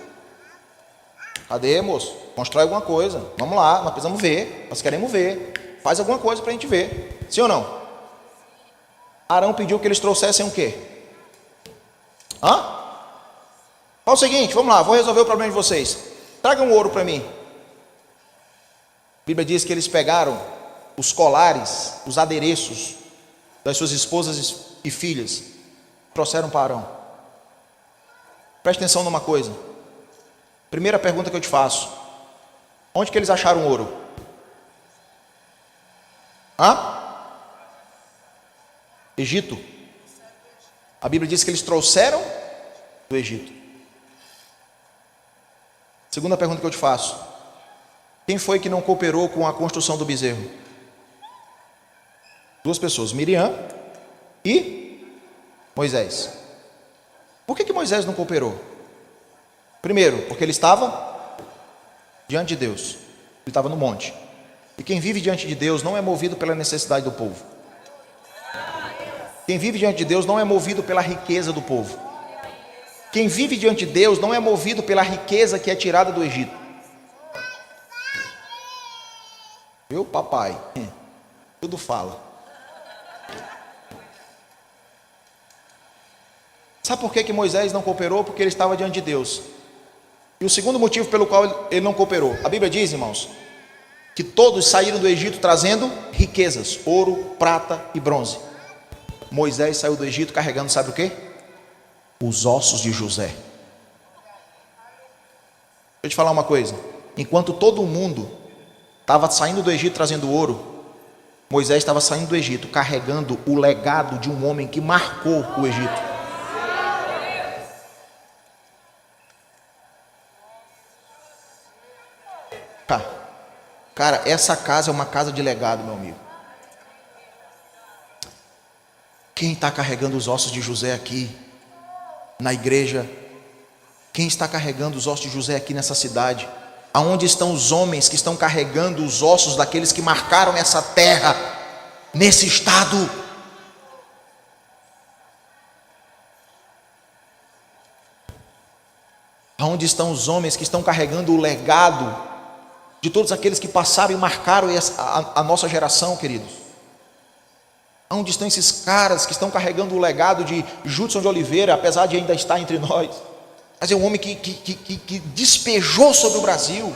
Cadê, moço? Constrói alguma coisa. Vamos lá, nós precisamos ver. Nós queremos ver. Faz alguma coisa para a gente ver. Sim ou não? Arão pediu que eles trouxessem o quê? Fala o seguinte, vamos lá, vou resolver o problema de vocês. Tragam ouro para mim. A Bíblia diz que eles pegaram os colares, os adereços das suas esposas e filhas, trouxeram para Arão. Preste atenção numa coisa. Primeira pergunta que eu te faço: onde que eles acharam ouro? Egito. A Bíblia diz que eles trouxeram do Egito. Segunda pergunta que eu te faço: quem foi que não cooperou com a construção do bezerro? Duas pessoas, Miriam e Moisés. Por que Moisés não cooperou? Primeiro, porque ele estava diante de Deus. Ele estava no monte. E quem vive diante de Deus não é movido pela necessidade do povo. Quem vive diante de Deus não é movido pela riqueza do povo. Quem vive diante de Deus não é movido pela riqueza que é tirada do Egito. Meu papai, tudo fala. Sabe por que Moisés não cooperou? Porque ele estava diante de Deus. E o segundo motivo pelo qual ele não cooperou, a Bíblia diz, irmãos, que todos saíram do Egito trazendo riquezas, ouro, prata e bronze. Moisés saiu do Egito carregando, sabe o quê? Os ossos de José. Deixa eu te falar uma coisa: enquanto todo mundo estava saindo do Egito trazendo ouro, Moisés estava saindo do Egito carregando o legado de um homem que marcou o Egito. Cara, essa casa é uma casa de legado, meu amigo. Quem está carregando os ossos de José aqui na igreja? Quem está carregando os ossos de José aqui nessa cidade? Aonde estão os homens que estão carregando os ossos daqueles que marcaram essa terra, nesse estado? Aonde estão os homens que estão carregando o legado de todos aqueles que passaram e marcaram a nossa geração, queridos? Onde estão esses caras que estão carregando o legado de Judson de Oliveira, apesar de ainda estar entre nós? Mas é um homem que despejou sobre o Brasil.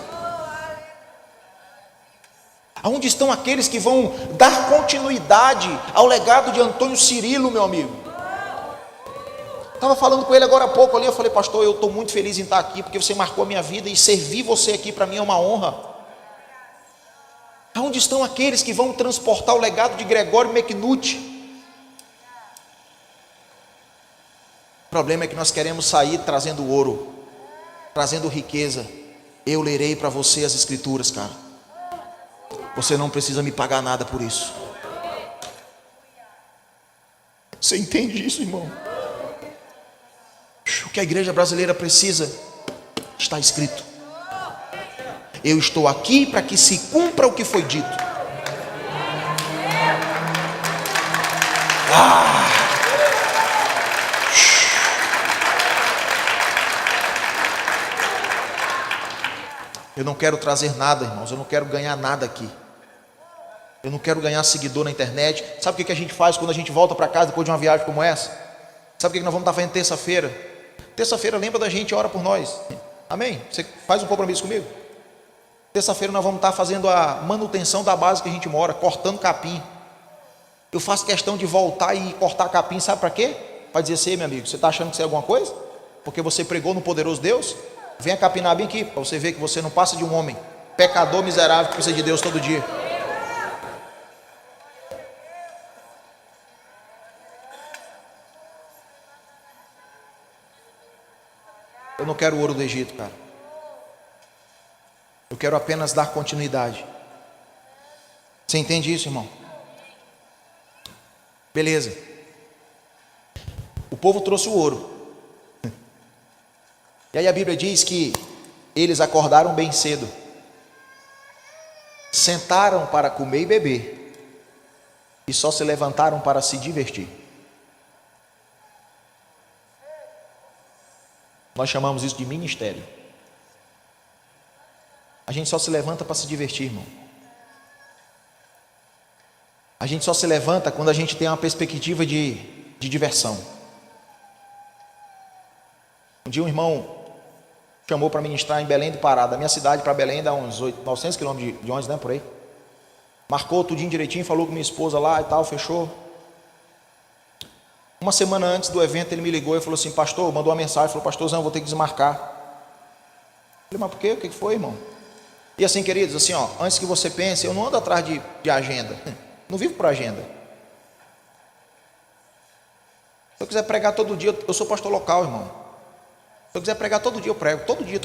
Onde estão aqueles que vão dar continuidade ao legado de Antônio Cirilo, meu amigo? Estava falando com ele agora há pouco ali, eu falei: pastor, eu estou muito feliz em estar aqui, porque você marcou a minha vida, e servir você aqui para mim é uma honra. Aonde estão aqueles que vão transportar o legado de Gregório McNutt? O problema é que nós queremos sair trazendo ouro, trazendo riqueza. Eu lerei para você as escrituras, cara. Você não precisa me pagar nada por isso. Você entende isso, irmão? O que a igreja brasileira precisa está escrito. Eu estou aqui para que se cumpra o que foi dito. Eu não quero trazer nada, irmãos. Eu não quero ganhar nada aqui. Eu não quero ganhar seguidor na internet. Sabe o que a gente faz quando a gente volta para casa depois de uma viagem como essa? Sabe o que nós vamos estar fazendo terça-feira? Terça-feira lembra da gente e ora por nós. Amém? Você faz um compromisso comigo? Terça-feira nós vamos estar fazendo a manutenção da base que a gente mora, cortando capim. Eu faço questão de voltar e cortar capim, sabe para quê? Para dizer assim: meu amigo, você está achando que isso é alguma coisa? Porque você pregou no poderoso Deus? Venha capinar bem aqui, para você ver que você não passa de um homem pecador miserável que precisa de Deus todo dia. Eu não quero o ouro do Egito, cara. Eu quero apenas dar continuidade. Você entende isso, irmão? Beleza. O povo trouxe o ouro. E aí a Bíblia diz que eles acordaram bem cedo, sentaram para comer e beber, e só se levantaram para se divertir. Nós chamamos isso de ministério. A gente só se levanta para se divertir, irmão. A gente só se levanta quando a gente tem uma perspectiva de diversão. Um dia um irmão chamou para ministrar em Belém do Pará. Da minha cidade para Belém dá uns 900 quilômetros de ônibus, né, por aí. Marcou tudinho direitinho, falou com minha esposa lá e tal, fechou. Uma semana antes do evento ele me ligou e falou assim: pastor, mandou uma mensagem, falou: pastorzão, vou ter que desmarcar. falei, mas por quê? O que foi, irmão? E assim, queridos, assim, ó, antes que você pense, eu não ando atrás de agenda. Não vivo por agenda. Se eu quiser pregar todo dia, eu sou pastor local, irmão. Se eu quiser pregar todo dia, eu prego. Todo dia,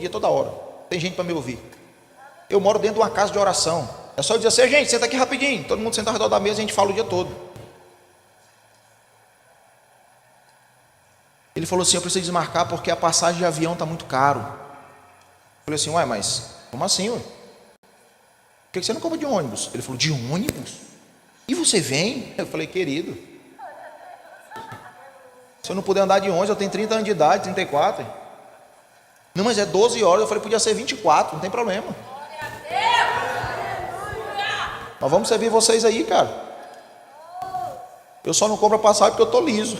toda hora. Tem gente para me ouvir. Eu moro dentro de uma casa de oração. É só eu dizer assim, gente, senta aqui rapidinho. Todo mundo senta ao redor da mesa e a gente fala o dia todo. Ele falou assim, eu preciso desmarcar porque a passagem de avião está muito caro. Eu falei assim, ué, mas como assim, ué? Por que você não compra de ônibus? Ele falou, de ônibus? E você vem? Eu falei, querido, se eu não puder andar de ônibus, eu tenho 30 anos de idade, 34. Não, mas é 12 horas. Eu falei, podia ser 24, não tem problema. Nós vamos servir vocês aí, cara. Eu só não compro a passagem porque eu estou liso.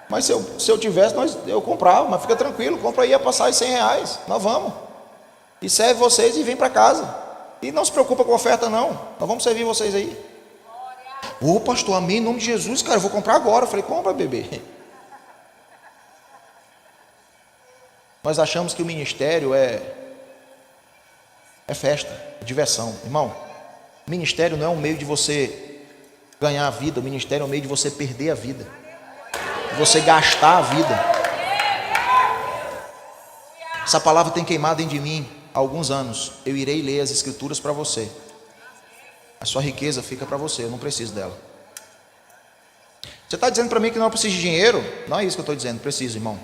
Mas se eu tivesse, eu comprava. Mas fica tranquilo, compra aí a passagem R$100. Nós vamos. E serve vocês e vem para casa. E não se preocupa com a oferta não. Nós vamos servir vocês aí. Ô pastor, amém, em nome de Jesus, cara, eu vou comprar agora. Eu falei, compra, bebê. Nós achamos que o ministério é festa, é diversão. Irmão, o ministério não é um meio de você ganhar a vida. O ministério é um meio de você perder a vida, de você gastar a vida. Essa palavra tem queimado dentro de mim há alguns anos. Eu irei ler as escrituras para você. A sua riqueza fica para você, eu não preciso dela. Você está dizendo para mim que não precisa de dinheiro? Não é isso que eu estou dizendo, preciso, irmão.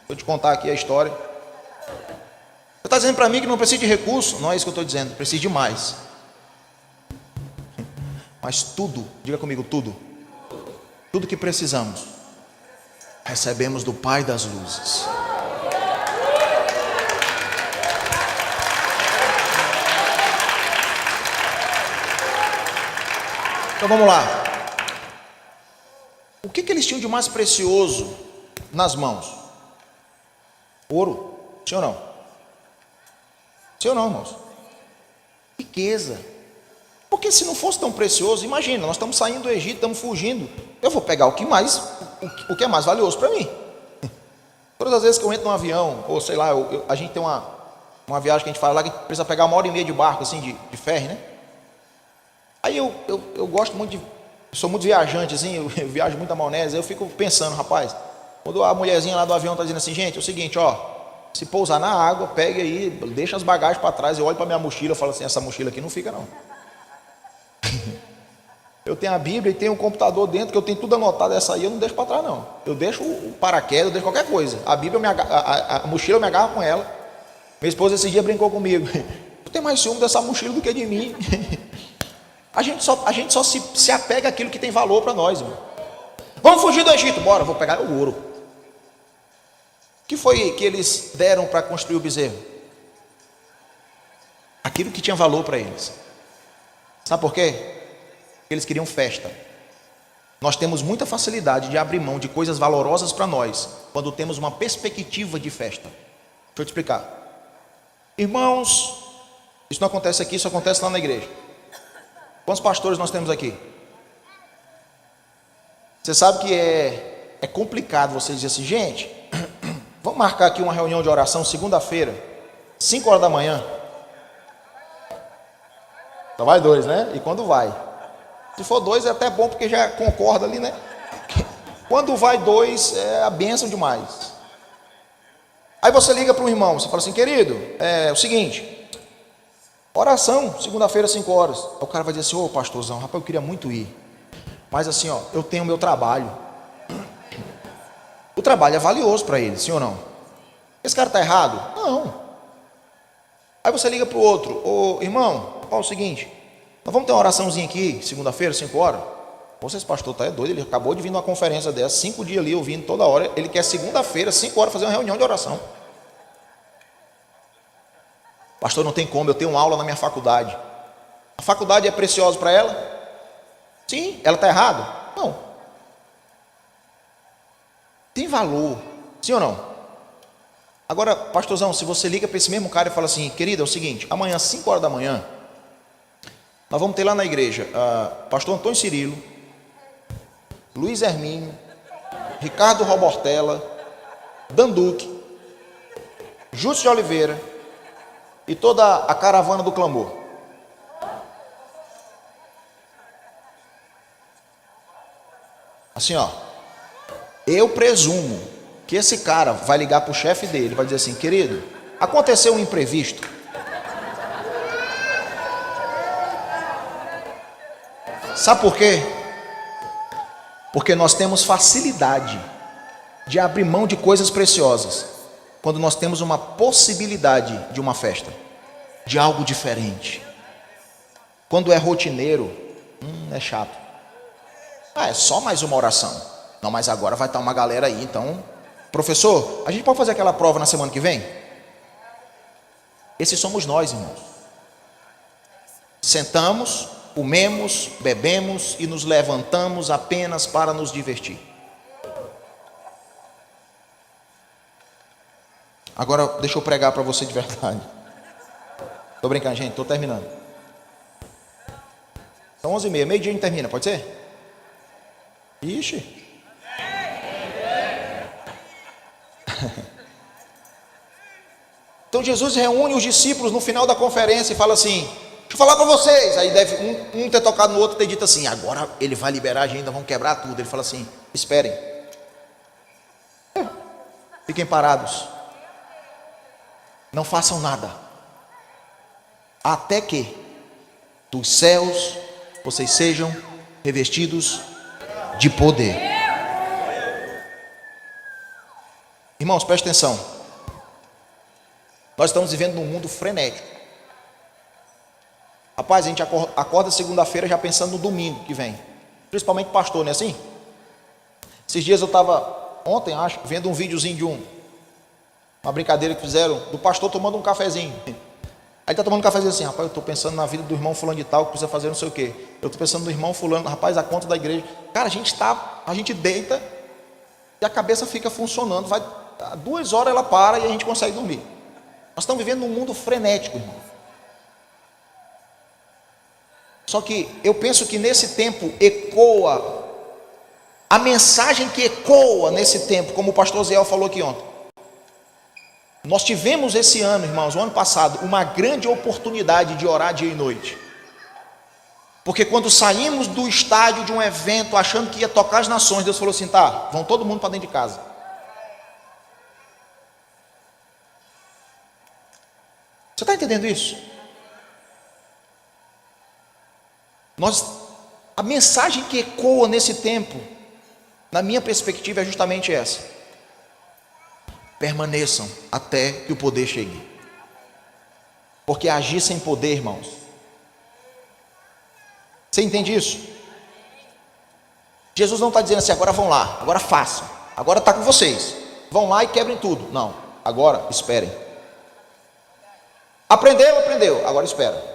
Vou te contar aqui a história. Você está dizendo para mim que não precisa de recurso? Não é isso que eu estou dizendo, preciso de mais. Mas tudo, diga comigo, tudo que precisamos, recebemos do Pai das luzes. Então vamos lá. O que eles tinham de mais precioso nas mãos? Ouro, sim ou não? Sim ou não, irmãos? Riqueza. Porque se não fosse tão precioso, imagina, nós estamos saindo do Egito, estamos fugindo. Eu vou pegar o que é mais valioso para mim. Todas as vezes que eu entro num avião, ou sei lá, a gente tem uma viagem que a gente faz lá que precisa pegar 1h30 de barco, assim, de ferry, né? Aí eu gosto muito sou muito viajante, assim, eu viajo muito a maionese, eu fico pensando, rapaz, quando a mulherzinha lá do avião está dizendo assim, gente, é o seguinte, ó, se pousar na água, pegue aí, deixa as bagagens para trás, eu olho para minha mochila e falo assim, essa mochila aqui não fica não. Eu tenho a Bíblia e tenho um computador dentro, que eu tenho tudo anotado, essa aí eu não deixo para trás não. Eu deixo o paraquedas, eu deixo qualquer coisa. A Bíblia, a mochila eu me agarro com ela. Minha esposa esse dia brincou comigo, tu tem mais ciúme dessa mochila do que de mim. A gente só se apega àquilo que tem valor para nós, irmão. Vamos fugir do Egito, bora, vou pegar o ouro. O que foi que eles deram para construir o bezerro? Aquilo que tinha valor para eles. Sabe por quê? Eles queriam festa. Nós temos muita facilidade de abrir mão de coisas valorosas para nós, quando temos uma perspectiva de festa. Deixa eu te explicar. Irmãos, isso não acontece aqui, isso acontece lá na igreja. Quantos pastores nós temos aqui? Você sabe que é complicado você dizer assim, gente, vamos marcar aqui uma reunião de oração segunda-feira, 5 horas da manhã. Só vai 2, né? E quando vai? Se for 2 é até bom porque já concorda ali, né? Quando vai 2 é a bênção demais. Aí você liga para um irmão, você fala assim, querido, é o seguinte, oração, segunda-feira, 5 horas. O cara vai dizer assim, ô pastorzão, rapaz, eu queria muito ir. Mas assim, ó, eu tenho o meu trabalho. O trabalho é valioso para ele, sim ou não? Esse cara está errado? Não. Aí você liga para o outro, ô irmão, ó, o seguinte, nós vamos ter uma oraçãozinha aqui, segunda-feira, 5 horas. Poxa, esse pastor está doido, ele acabou de vir numa conferência dessa, 5 dias ali, ouvindo toda hora. Ele quer segunda-feira, 5 horas, fazer uma reunião de oração. Pastor, não tem como, eu tenho aula na minha faculdade. A faculdade é preciosa para ela? Sim. Ela está errada? Não. Tem valor, sim ou não? Agora, pastorzão, se você liga para esse mesmo cara e fala assim, querido, é o seguinte, amanhã, 5 horas da manhã, nós vamos ter lá na igreja, pastor Antônio Cirilo, Luiz Hermínio, Ricardo Robortella, Danduque, Justo de Oliveira e toda a caravana do clamor. Assim, ó, eu presumo que esse cara vai ligar para o chefe dele, vai dizer assim: querido, aconteceu um imprevisto. Sabe por quê? Porque nós temos facilidade de abrir mão de coisas preciosas quando nós temos uma possibilidade de uma festa, de algo diferente. Quando é rotineiro, é chato. É só mais uma oração. Não, mas agora vai estar uma galera aí, então, professor, a gente pode fazer aquela prova na semana que vem? Esses somos nós, irmãos. Sentamos, comemos, bebemos e nos levantamos apenas para nos divertir. Agora deixa eu pregar para você de verdade. Tô brincando, gente, tô terminando. São 11h30, meio-dia a gente termina, pode ser? Ixi. Então Jesus reúne os discípulos no final da conferência e fala assim: deixa eu falar para vocês. Aí deve um ter tocado no outro e ter dito assim: agora ele vai liberar a gente, vamos quebrar tudo. Ele fala assim: esperem, fiquem parados, não façam nada, até que dos céus vocês sejam revestidos de poder. Irmãos, preste atenção. Nós estamos vivendo num mundo frenético. Rapaz, a gente acorda segunda-feira já pensando no domingo que vem. Principalmente pastor, não é assim? Esses dias eu estava, ontem acho, vendo um videozinho de uma brincadeira que fizeram do pastor tomando um cafezinho. Aí está tomando um cafezinho assim: rapaz, eu estou pensando na vida do irmão fulano de tal, que precisa fazer não sei o quê. Eu estou pensando no irmão fulano, rapaz, a conta da igreja. Cara, a gente deita e a cabeça fica funcionando. Vai 2 horas ela para e a gente consegue dormir. Nós estamos vivendo num mundo frenético, irmão. Só que eu penso que nesse tempo ecoa a mensagem que ecoa nesse tempo, como o pastor Zé falou aqui ontem. Nós tivemos esse ano, irmãos, o ano passado, uma grande oportunidade de orar dia e noite. Porque quando saímos do estádio de um evento, achando que ia tocar as nações, Deus falou assim: tá, vão todo mundo para dentro de casa. Você está entendendo isso? A mensagem que ecoa nesse tempo, na minha perspectiva, é justamente essa: permaneçam até que o poder chegue. Porque agir sem poder, irmãos, você entende isso? Jesus não está dizendo assim: agora vão lá, agora façam, agora está com vocês, vão lá e quebrem tudo. Não, agora esperem. Aprendeu, agora espera.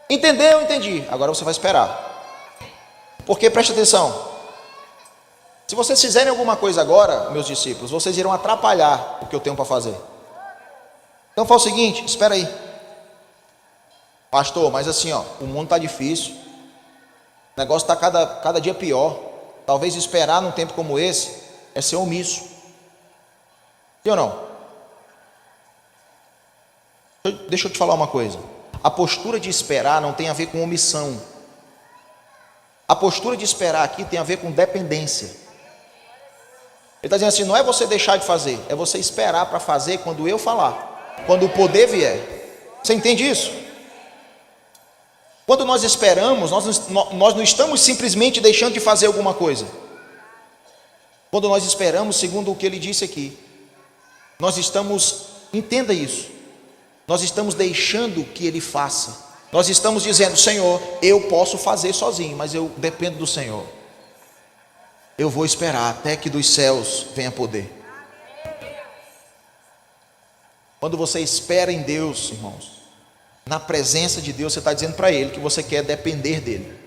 Entendeu, entendi, agora você vai esperar. Porque preste atenção, se vocês fizerem alguma coisa agora, meus discípulos, vocês irão atrapalhar o que eu tenho para fazer. Então fala o seguinte: espera aí, pastor, mas assim, ó, o mundo está difícil, o negócio está cada dia pior. Talvez esperar num tempo como esse é ser omisso. Sim ou não? Deixa eu te falar uma coisa. A postura de esperar não tem a ver com omissão. A postura de esperar aqui tem a ver com dependência. Ele está dizendo assim: não é você deixar de fazer, é você esperar para fazer quando eu falar, quando o poder vier. Você entende isso? Quando nós esperamos, nós não estamos simplesmente deixando de fazer alguma coisa. Quando nós esperamos, segundo o que ele disse aqui, nós estamos, entenda isso, nós estamos deixando que ele faça. Nós estamos dizendo: Senhor, eu posso fazer sozinho, mas eu dependo do Senhor. Eu vou esperar até que dos céus venha poder. Quando você espera em Deus, irmãos, na presença de Deus, você está dizendo para Ele que você quer depender dEle.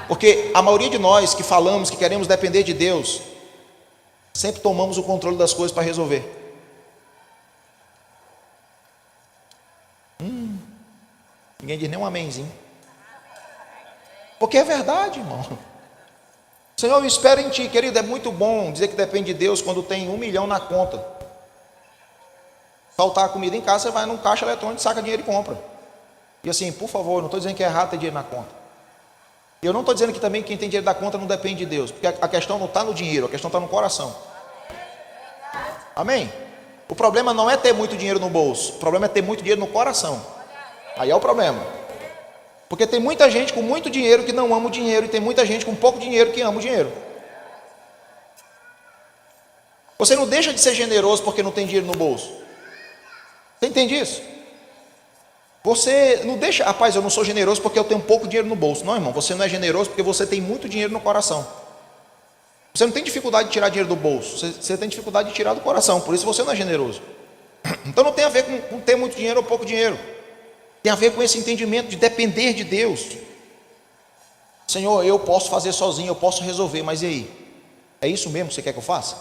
Porque a maioria de nós que falamos que queremos depender de Deus, sempre tomamos o controle das coisas para resolver. Ninguém diz nem um amenzinho. Porque é verdade, irmão. Senhor, eu espero em Ti. Querido, é muito bom dizer que depende de Deus quando tem 1 milhão na conta. Faltar comida em casa, você vai num caixa eletrônico, saca dinheiro e compra. E assim, por favor, não estou dizendo que é errado ter dinheiro na conta. Eu não estou dizendo que também quem tem dinheiro da conta não depende de Deus, porque a questão não está no dinheiro, a questão está no coração. Amém? O problema não é ter muito dinheiro no bolso, o problema é ter muito dinheiro no coração. Aí é o problema. Porque tem muita gente com muito dinheiro que não ama o dinheiro, e tem muita gente com pouco dinheiro que ama o dinheiro. Você não deixa de ser generoso porque não tem dinheiro no bolso. Você entende isso? Você não deixa, rapaz, eu não sou generoso porque eu tenho pouco dinheiro no bolso. Não, irmão, você não é generoso porque você tem muito dinheiro no coração. Você não tem dificuldade de tirar dinheiro do bolso, você tem dificuldade de tirar do coração, por isso você não é generoso. Então não tem a ver com ter muito dinheiro ou pouco dinheiro. Tem a ver com esse entendimento de depender de Deus. Senhor, eu posso fazer sozinho, eu posso resolver, mas e aí? É isso mesmo que você quer que eu faça?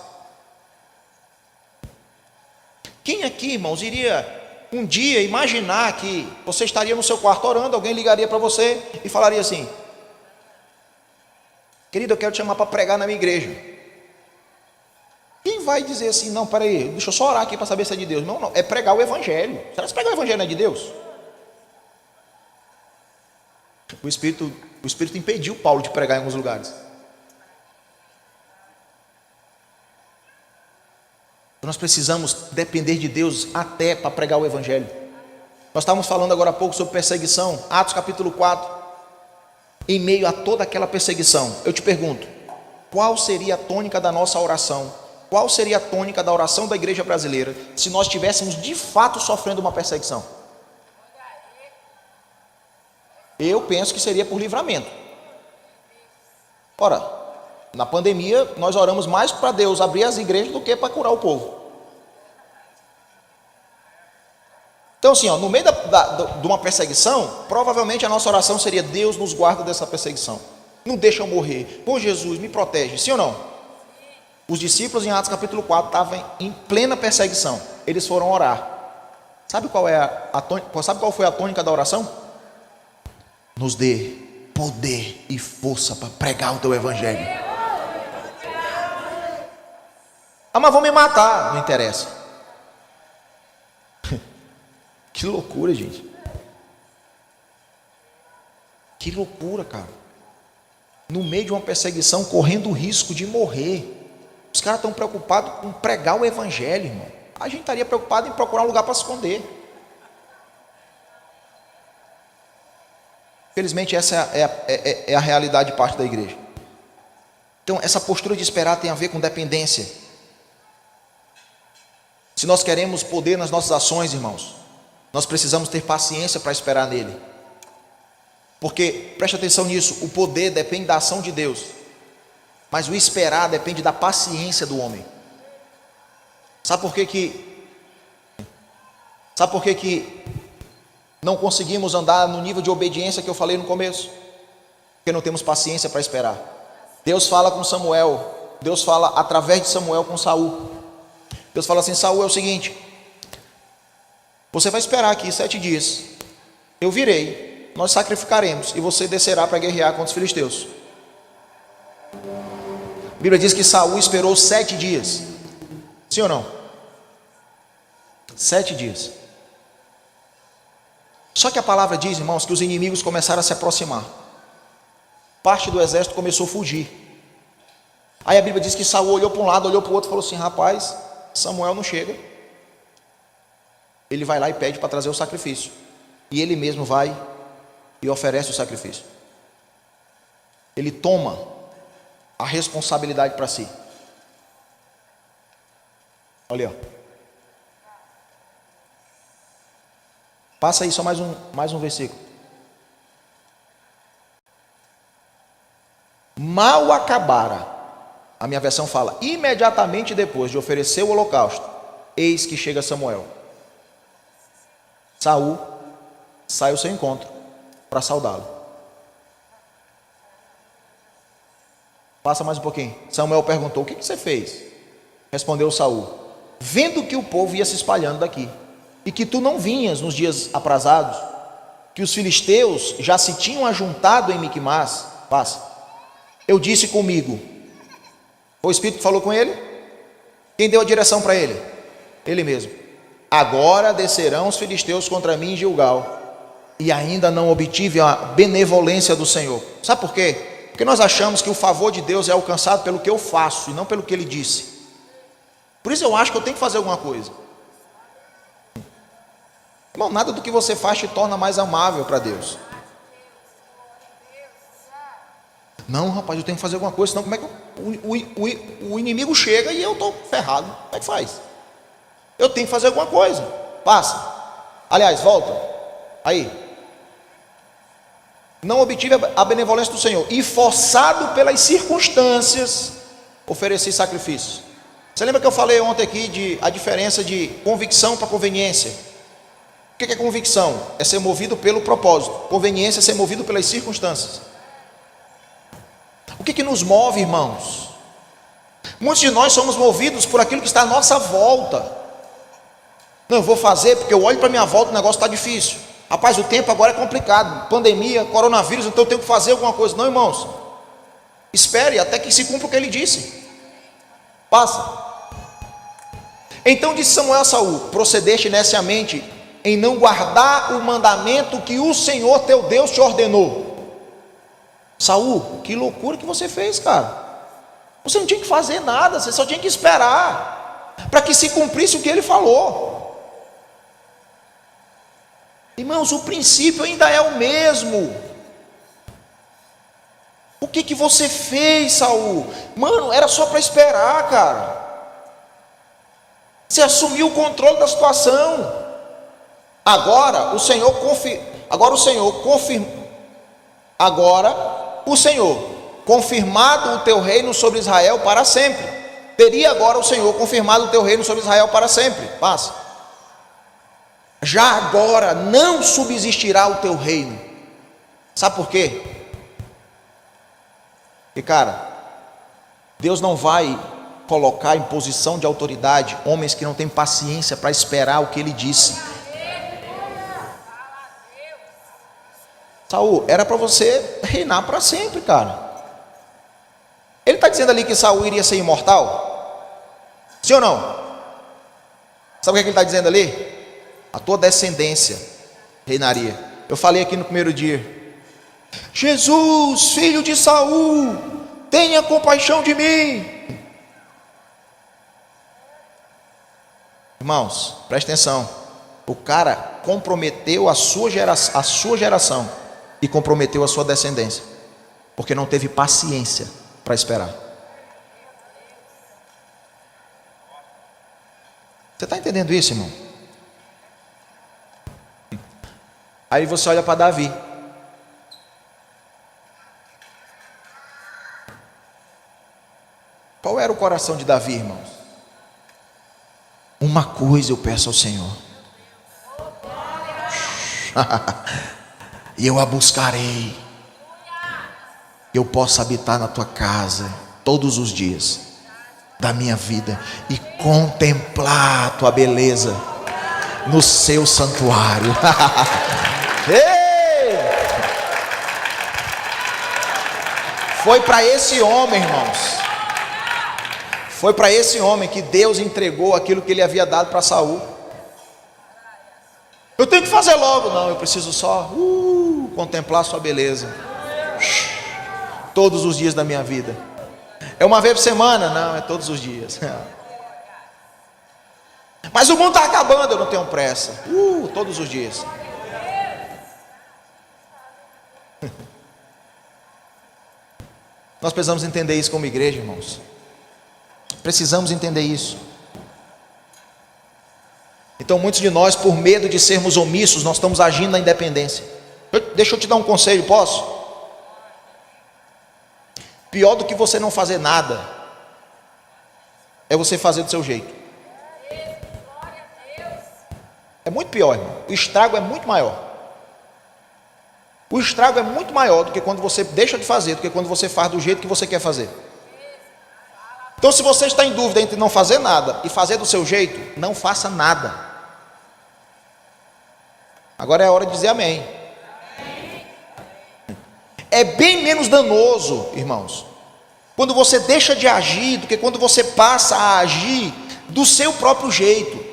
Quem aqui, irmãos, iria um dia imaginar que você estaria no seu quarto orando, alguém ligaria para você e falaria assim: querido, eu quero te chamar para pregar na minha igreja. Quem vai dizer assim, não, peraí, deixa eu só orar aqui para saber se é de Deus? Não, é pregar o evangelho. Será que pregar o evangelho não é de Deus? O Espírito impediu Paulo de pregar em alguns lugares. Nós precisamos depender de Deus até para pregar o evangelho. Nós estávamos falando agora há pouco sobre perseguição, Atos capítulo 4. Em meio a toda aquela perseguição, eu te pergunto, qual seria a tônica da nossa oração? Qual seria a tônica da oração da igreja brasileira se nós estivéssemos de fato sofrendo uma perseguição? Eu penso que seria por livramento. Ora, na pandemia nós oramos mais para Deus abrir as igrejas do que para curar o povo. Então assim, no meio de uma perseguição, provavelmente a nossa oração seria: Deus nos guarda dessa perseguição, não deixa eu morrer, pô Jesus, me protege, sim ou não? Os discípulos em Atos capítulo 4 estavam em plena perseguição, eles foram orar. Sabe qual foi a tônica da oração? Nos dê poder e força para pregar o teu evangelho. Ah, mas vão me matar, não interessa. Que loucura, gente. Que loucura, cara. No meio de uma perseguição, correndo o risco de morrer. Os caras estão preocupados com pregar o evangelho, irmão. A gente estaria preocupado em procurar um lugar para se esconder. Felizmente essa é a realidade de parte da igreja. Então essa postura de esperar tem a ver com dependência. Se nós queremos poder nas nossas ações, irmãos, nós precisamos ter paciência para esperar nele. Porque, preste atenção nisso, o poder depende da ação de Deus, mas o esperar depende da paciência do homem. Sabe por que não conseguimos andar no nível de obediência que eu falei no começo? Porque não temos paciência para esperar. Deus fala com Samuel, Deus fala através de Samuel com Saul. Deus fala assim: Saul, é o seguinte, você vai esperar aqui 7 dias, eu virei, nós sacrificaremos e você descerá para guerrear contra os filisteus. A Bíblia diz que Saul esperou 7 dias, sim ou não? 7 dias. Só que a palavra diz, irmãos, que os inimigos começaram a se aproximar. Parte do exército começou a fugir. Aí a Bíblia diz que Saul olhou para um lado, olhou para o outro e falou assim: rapaz, Samuel não chega. Ele vai lá e pede para trazer o sacrifício, e ele mesmo vai e oferece o sacrifício. Ele toma a responsabilidade para si. Olha, ó. Passa aí só mais um versículo. Mal acabara, a minha versão fala, imediatamente depois de oferecer o holocausto, eis que chega Samuel. Saul sai ao seu encontro para saudá-lo. Passa mais um pouquinho. Samuel perguntou: o que você fez? Respondeu Saul: vendo que o povo ia se espalhando daqui, e que tu não vinhas nos dias aprazados, que os filisteus já se tinham ajuntado em Miquimás. Passa. Eu disse comigo. Foi o Espírito que falou com ele? Quem deu a direção para ele? Ele mesmo. Agora descerão os filisteus contra mim em Gilgal, e ainda não obtive a benevolência do Senhor. Sabe por quê? Porque nós achamos que o favor de Deus é alcançado pelo que eu faço e não pelo que Ele disse. Por isso eu acho que eu tenho que fazer alguma coisa. Irmão, nada do que você faz te torna mais amável para Deus. Não, rapaz, eu tenho que fazer alguma coisa, senão como é que o inimigo chega e eu estou ferrado? Como é que faz? Eu tenho que fazer alguma coisa. Passa. Aliás, volta. Aí. Não obtive a benevolência do Senhor, e forçado pelas circunstâncias, ofereci sacrifício. Você lembra que eu falei ontem aqui de a diferença de convicção para conveniência? O que é convicção? É ser movido pelo propósito. Conveniência é ser movido pelas circunstâncias. O que nos move, irmãos? Muitos de nós somos movidos por aquilo que está à nossa volta. Não, eu vou fazer porque eu olho para a minha volta, o negócio está difícil. Rapaz, o tempo agora é complicado, pandemia, coronavírus, então eu tenho que fazer alguma coisa. Não, irmãos, espere até que se cumpra o que ele disse. Passa. Então disse Samuel a Saul: procedeste neciamente em não guardar o mandamento que o Senhor teu Deus te ordenou. Saul, que loucura que você fez, cara. Você não tinha que fazer nada, você só tinha que esperar para que se cumprisse o que ele falou. Irmãos, o princípio ainda é o mesmo. O que você fez, Saul? Mano, era só para esperar, cara. Você assumiu o controle da situação. Agora o Senhor confirmado o teu reino sobre Israel para sempre. Teria agora o Senhor confirmado o teu reino sobre Israel para sempre. Passa. Já agora não subsistirá o teu reino. Sabe por quê? Porque, cara, Deus não vai colocar em posição de autoridade homens que não têm paciência para esperar o que Ele disse. Saul, era para você reinar para sempre, cara. Ele está dizendo ali que Saul iria ser imortal? Sim ou não? Sabe o que ele está dizendo ali? A tua descendência reinaria. Eu falei aqui no primeiro dia: Jesus, filho de Saul, tenha compaixão de mim. Irmãos, preste atenção. O cara comprometeu a sua geração e comprometeu a sua descendência, porque não teve paciência para esperar. Você está entendendo isso, irmão? Aí você olha para Davi. Qual era o coração de Davi, irmãos? Uma coisa eu peço ao Senhor, e eu a buscarei, eu posso habitar na tua casa todos os dias da minha vida e contemplar a tua beleza no seu santuário. Ei! Foi para esse homem, irmãos, foi para esse homem que Deus entregou aquilo que ele havia dado para Saul. Eu tenho que fazer logo. Não, eu preciso só contemplar a sua beleza todos os dias da minha vida. É uma vez por semana? Não, é todos os dias. Mas o mundo está acabando, eu não tenho pressa. Todos os dias. Nós precisamos entender isso como igreja, irmãos. Precisamos entender isso. Então muitos de nós, por medo de sermos omissos, nós estamos agindo na independência. Deixa eu te dar um conselho, posso? Pior do que você não fazer nada é você fazer do seu jeito. É muito pior, irmão. O estrago é muito maior. O estrago é muito maior do que quando você deixa de fazer, do que quando você faz do jeito que você quer fazer. Então, se você está em dúvida entre não fazer nada e fazer do seu jeito, não faça nada. Agora é a hora de dizer amém. É bem menos danoso, irmãos, quando você deixa de agir, do que quando você passa a agir do seu próprio jeito.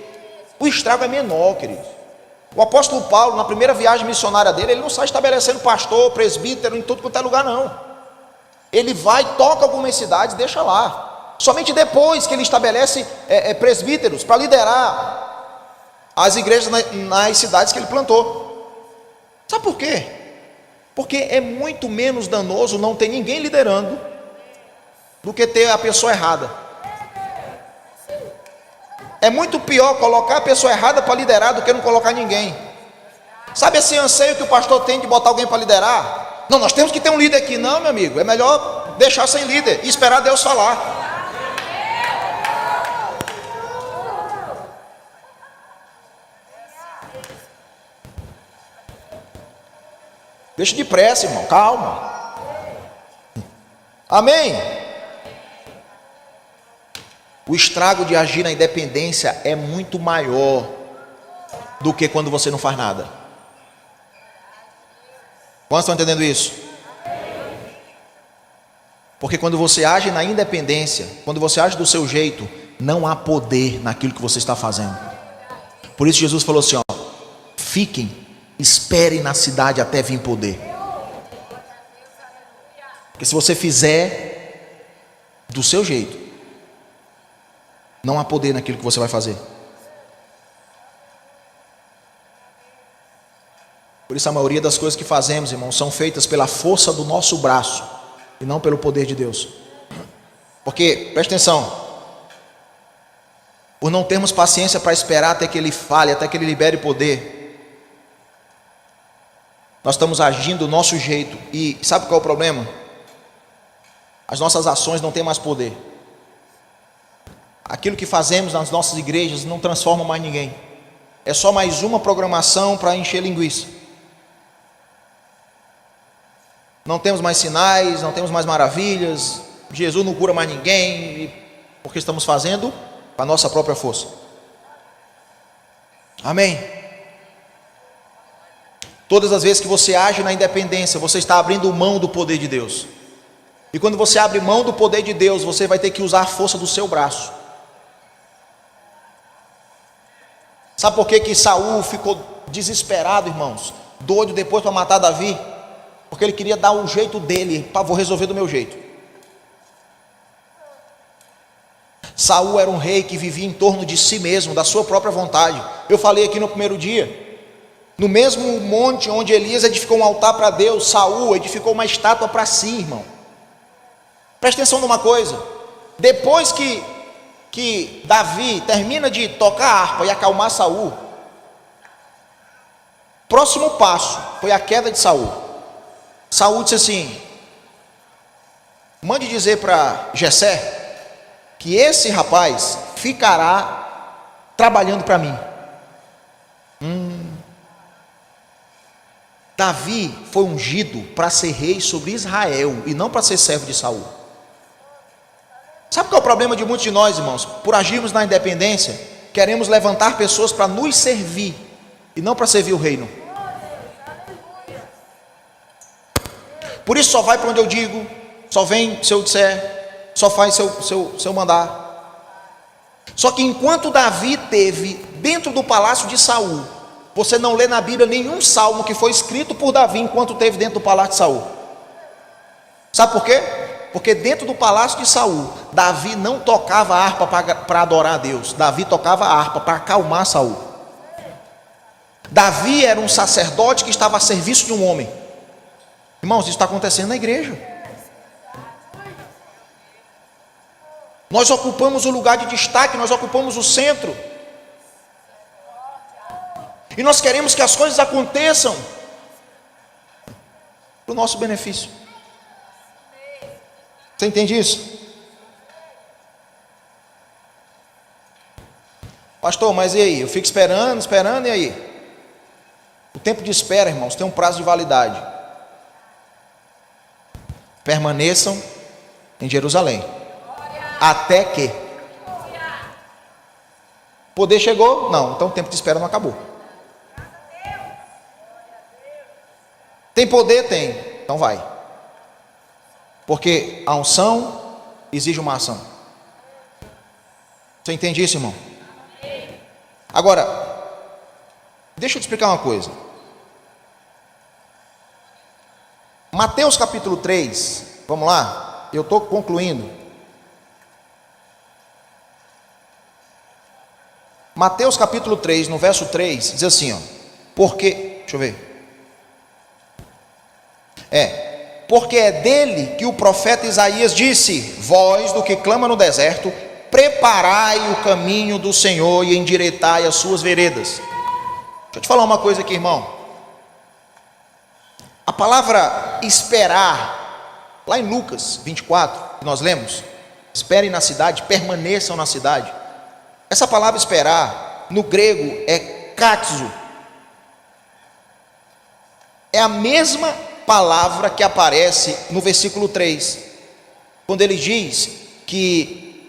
O estrago é menor, queridos. O apóstolo Paulo, na primeira viagem missionária dele, ele não sai estabelecendo pastor, presbítero em tudo quanto é lugar, não. Ele vai, toca algumas cidades, deixa lá. Somente depois que ele estabelece presbíteros para liderar as igrejas nas cidades que ele plantou. Sabe por quê? Porque é muito menos danoso não ter ninguém liderando do que ter a pessoa errada. É muito pior colocar a pessoa errada para liderar do que não colocar ninguém. Sabe esse anseio que o pastor tem de botar alguém para liderar? Não, nós temos que ter um líder aqui. Não, meu amigo, é melhor deixar sem líder e esperar Deus falar. Deixa de pressa, irmão, calma. Amém? O estrago de agir na independência é muito maior do que quando você não faz nada. Quantos estão entendendo isso? Porque quando você age na independência, quando você age do seu jeito, não há poder naquilo que você está fazendo. Por isso Jesus falou assim, ó, fiquem, esperem na cidade até vir poder. Porque se você fizer do seu jeito, não há poder naquilo que você vai fazer. Por isso a maioria das coisas que fazemos, irmãos, são feitas pela força do nosso braço e não pelo poder de Deus. Porque, presta atenção, por não termos paciência para esperar até que Ele fale, até que Ele libere poder, nós estamos agindo do nosso jeito. E sabe qual é o problema? As nossas ações não têm mais poder. Aquilo que fazemos nas nossas igrejas não transforma mais ninguém. É só mais uma programação para encher linguiça. Não temos mais sinais, não temos mais maravilhas. Jesus não cura mais ninguém, porque estamos fazendo com a nossa própria força. Amém? Todas as vezes que você age na independência, você está abrindo mão do poder de Deus. E quando você abre mão do poder de Deus, você vai ter que usar a força do seu braço. Sabe por que Saul ficou desesperado, irmãos? Doido depois para matar Davi? Porque ele queria dar o jeito dele, vou resolver do meu jeito. Saul era um rei que vivia em torno de si mesmo, da sua própria vontade. Eu falei aqui no primeiro dia, no mesmo monte onde Elias edificou um altar para Deus, Saul edificou uma estátua para si, irmão. Presta atenção numa coisa, depois que Davi termina de tocar a harpa e acalmar Saul, próximo passo foi a queda de Saul. Saul disse assim, mande dizer para Jessé que esse rapaz ficará trabalhando para mim. Davi foi ungido para ser rei sobre Israel e não para ser servo de Saul. Sabe qual é o problema de muitos de nós, irmãos? Por agirmos na independência, queremos levantar pessoas para nos servir e não para servir o reino. Por isso só vai para onde eu digo, só vem se eu disser, só faz se eu mandar. Só que enquanto Davi teve dentro do palácio de Saul, você não lê na Bíblia nenhum salmo que foi escrito por Davi enquanto teve dentro do palácio de Saul. Sabe por quê? Porque dentro do palácio de Saul, Davi não tocava a harpa para adorar a Deus. Davi tocava a harpa para acalmar Saul. Davi era um sacerdote que estava a serviço de um homem. Irmãos, isso está acontecendo na igreja. Nós ocupamos o lugar de destaque, nós ocupamos o centro. E nós queremos que as coisas aconteçam para o nosso benefício. Você entende isso? Pastor, mas e aí? Eu fico esperando, e aí? O tempo de espera, irmãos, tem um prazo de validade. Permaneçam em Jerusalém. Até que. Poder chegou? Não, então o tempo de espera não acabou. Tem poder? Tem. Então vai. Porque a unção exige uma ação. Você entende isso, irmão? Agora, deixa eu te explicar uma coisa. Mateus capítulo 3, vamos lá, eu estou concluindo. Mateus capítulo 3, no verso 3, diz assim, ó, porque, deixa eu ver, porque é dele que o profeta Isaías disse, voz do que clama no deserto, preparai o caminho do Senhor e endireitai as suas veredas. Deixa eu te falar uma coisa aqui, irmão. A palavra esperar, lá em Lucas 24, que nós lemos, esperem na cidade, permaneçam na cidade. Essa palavra esperar, no grego, é kaxo. É a mesma palavra que aparece no versículo 3, quando ele diz que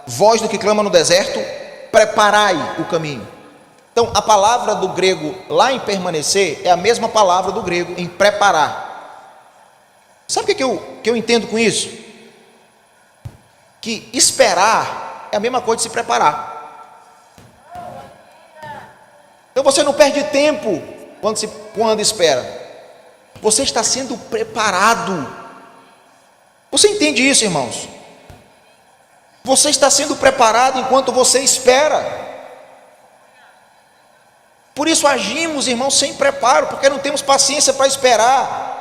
voz do que clama no deserto, preparai o caminho. Então, a palavra do grego lá em permanecer é a mesma palavra do grego em preparar. Sabe o que eu entendo com isso? Que esperar é a mesma coisa de se preparar. Então você não perde tempo quando espera. Você está sendo preparado. Você entende isso, irmãos? Você está sendo preparado enquanto você espera. Por isso agimos, irmãos, sem preparo, porque não temos paciência para esperar.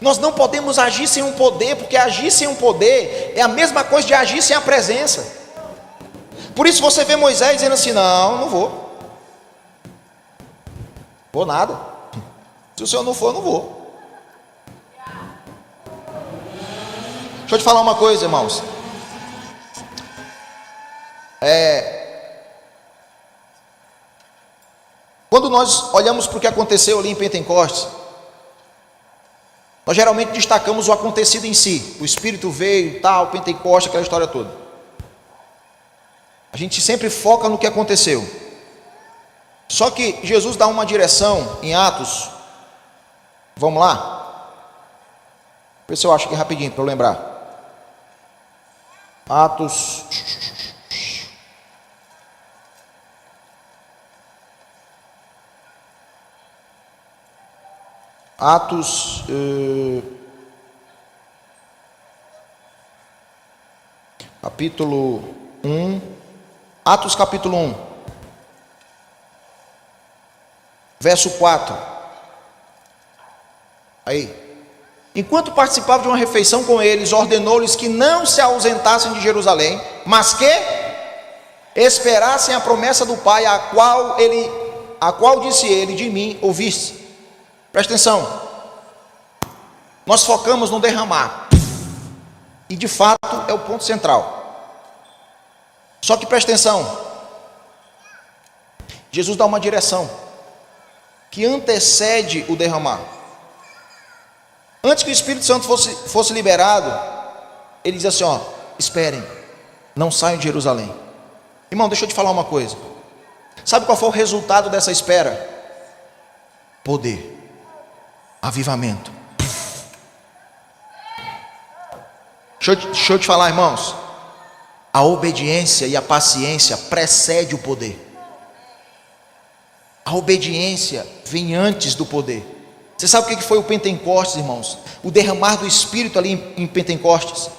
Nós não podemos agir sem um poder, porque agir sem um poder é a mesma coisa de agir sem a presença. Por isso você vê Moisés dizendo assim, não vou. Vou nada. Se o Senhor não for, eu não vou. Deixa eu te falar uma coisa, irmãos. Quando nós olhamos para o que aconteceu ali em Pentecostes, nós geralmente destacamos o acontecido em si. O Espírito veio, tal, Pentecostes, aquela história toda. A gente sempre foca no que aconteceu. Só que Jesus dá uma direção em Atos. Vamos lá? Vê se eu acho aqui rapidinho para eu lembrar. Atos. Capítulo 1. Atos capítulo 1. Verso 4. Aí, enquanto participava de uma refeição com eles, ordenou-lhes que não se ausentassem de Jerusalém, mas que esperassem a promessa do Pai, a qual disse ele, de mim ouviste. Presta atenção, nós focamos no derramar, e de fato é o ponto central. Só que presta atenção, Jesus dá uma direção que antecede o derramar. Antes que o Espírito Santo fosse liberado, ele diz assim, ó, esperem, não saiam de Jerusalém. Irmão, deixa eu te falar uma coisa. Sabe qual foi o resultado dessa espera? Poder, avivamento. Deixa eu te falar, irmãos. A obediência e a paciência precede o poder. A obediência vem antes do poder. Você sabe o que foi o Pentecostes, irmãos? O derramar do Espírito ali em Pentecostes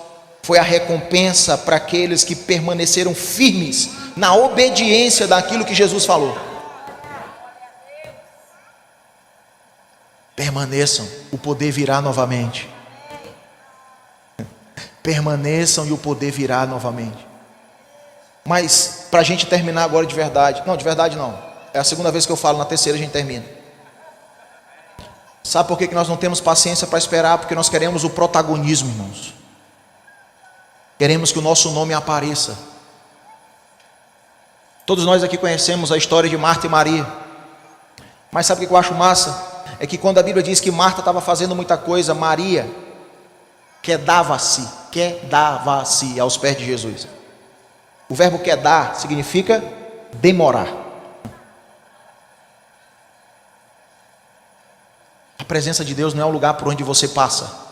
foi a recompensa para aqueles que permaneceram firmes na obediência daquilo que Jesus falou. Permaneçam, o poder virá novamente. Permaneçam e o poder virá novamente. Mas para a gente terminar agora de verdade, não, é a segunda vez que eu falo, na terceira a gente termina. Sabe por que nós não temos paciência para esperar? Porque nós queremos o protagonismo, irmãos. Queremos que o nosso nome apareça. Todos nós aqui conhecemos a história de Marta e Maria. Mas sabe o que eu acho massa? É que quando a Bíblia diz que Marta estava fazendo muita coisa, Maria quedava-se aos pés de Jesus. O verbo quedar significa demorar. A presença de Deus não é um lugar por onde você passa.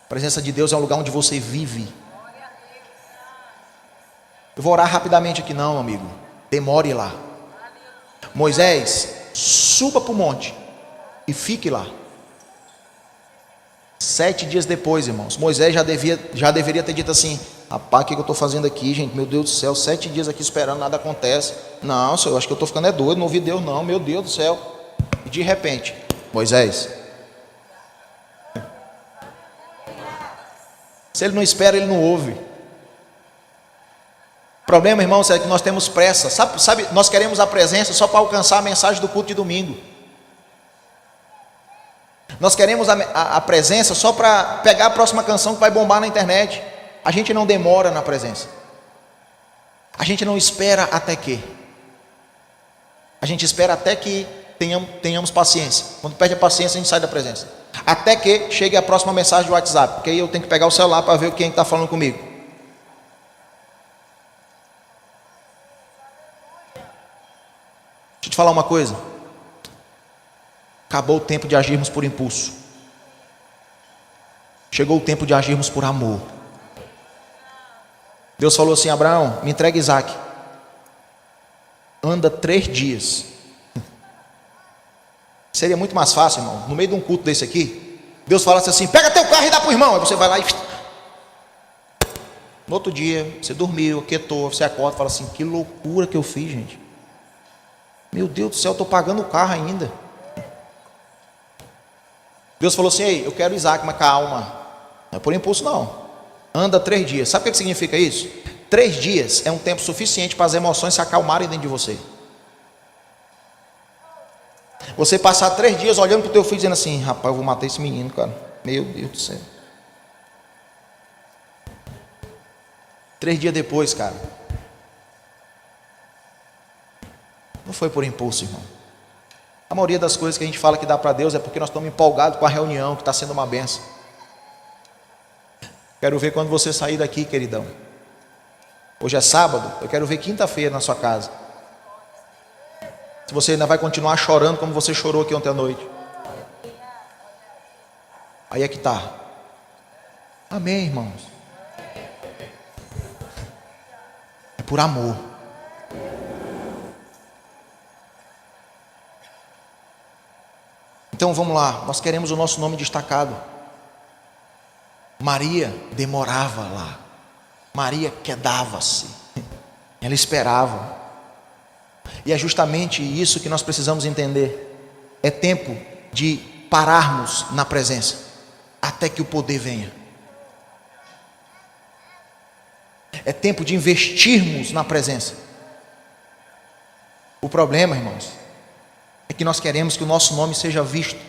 A presença de Deus é um lugar onde você vive. Eu vou orar rapidamente aqui não, amigo. Demore lá. Moisés, suba para o monte e fique lá. 7 dias depois, irmãos, Moisés já deveria ter dito assim: rapaz, o que eu estou fazendo aqui, gente? Meu Deus do céu, 7 dias aqui esperando, nada acontece. Não, senhor, eu acho que eu estou ficando doido, não ouvi Deus não, meu Deus do céu. E de repente, Moisés, se ele não espera, ele não ouve. O problema, irmãos, é que nós temos pressa. Sabe, nós queremos a presença só para alcançar a mensagem do culto de domingo. Nós queremos a presença só para pegar a próxima canção que vai bombar na internet. A gente não demora na presença. A gente não espera até que. A gente espera até que tenhamos paciência. Quando perde a paciência, a gente sai da presença. Até que chegue a próxima mensagem do WhatsApp. Porque aí eu tenho que pegar o celular para ver quem está falando comigo. Deixa eu te falar uma coisa. Acabou o tempo de agirmos por impulso. Chegou o tempo de agirmos por amor. Deus falou assim: Abraão, me entrega Isaac. Anda 3 dias. Seria muito mais fácil, irmão, no meio de um culto desse aqui, Deus falasse assim: pega teu carro e dá para o irmão. Aí você vai lá e... No outro dia, você dormiu, aquietou, você acorda e fala assim: que loucura que eu fiz, gente. Meu Deus do céu, eu estou pagando o carro ainda. Deus falou assim: ei, eu quero Isaac, mas calma. Não é por impulso não. Anda 3 dias. Sabe o que significa isso? 3 dias é um tempo suficiente para as emoções se acalmarem dentro de você. Você passar 3 dias olhando para o teu filho dizendo assim: rapaz, eu vou matar esse menino, cara. Meu Deus do céu. 3 dias depois, cara. Não foi por impulso, irmão. A maioria das coisas que a gente fala que dá para Deus é porque nós estamos empolgados com a reunião, que está sendo uma benção. Quero ver quando você sair daqui, queridão. Hoje é sábado, eu quero ver quinta-feira na sua casa. Se você ainda vai continuar chorando como você chorou aqui ontem à noite. Aí é que está. Amém, irmãos. É por amor. Então vamos lá, nós queremos o nosso nome destacado. Maria demorava lá. Maria quedava-se. Ela esperava. E é justamente isso que nós precisamos entender. É tempo de pararmos na presença até que o poder venha. É tempo de investirmos na presença. O problema, irmãos, é que nós queremos que o nosso nome seja visto.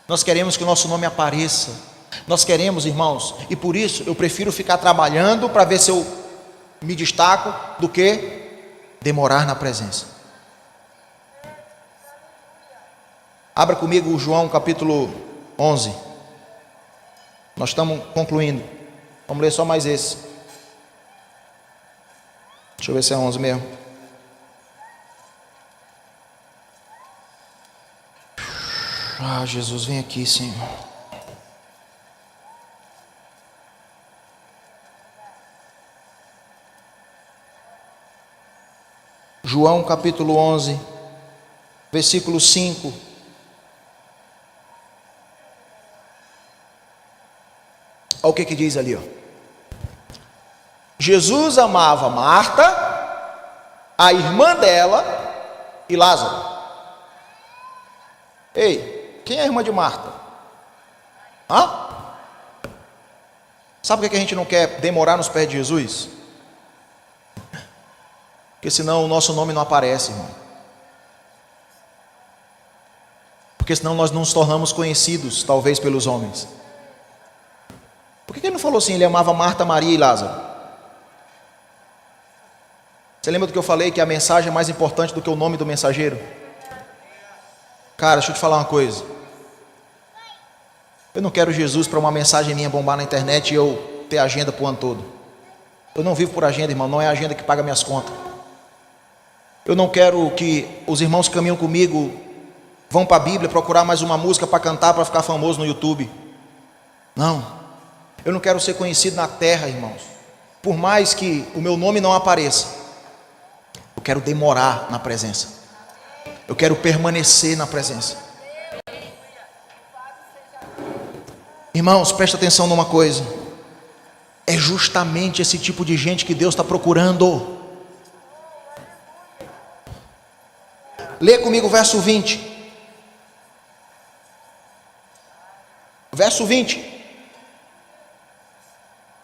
Nós queremos que o nosso nome apareça. Nós queremos, irmãos, e por isso eu prefiro ficar trabalhando para ver se eu me destaco do que demorar na presença. Abra comigo João capítulo 11. Nós estamos concluindo. Vamos ler só mais esse. Deixa eu ver se é 11 mesmo. Ah, Jesus, vem aqui, Senhor. João capítulo 11, versículo 5. Olha o que diz ali, ó. Jesus amava Marta, a irmã dela e Lázaro. Ei, quem é a irmã de Marta? Hã? Sabe por que a gente não quer demorar nos pés de Jesus? Porque senão o nosso nome não aparece, irmão. Porque senão nós não nos tornamos conhecidos, talvez, pelos homens. Por que ele não falou assim? Ele amava Marta, Maria e Lázaro. Você lembra do que eu falei? Que a mensagem é mais importante do que o nome do mensageiro? Cara, deixa eu te falar uma coisa. Eu não quero Jesus para uma mensagem minha bombar na internet e eu ter agenda para o ano todo. Eu não vivo por agenda, irmão. Não é a agenda que paga minhas contas. Eu não quero que os irmãos que caminham comigo vão para a Bíblia procurar mais uma música para cantar, para ficar famoso no YouTube. Não, eu não quero ser conhecido na terra, irmãos. Por mais que o meu nome não apareça, eu quero demorar na presença. Eu quero permanecer na presença. Irmãos, presta atenção numa coisa. É justamente esse tipo de gente que Deus está procurando. Lê comigo o verso 20. Verso 20.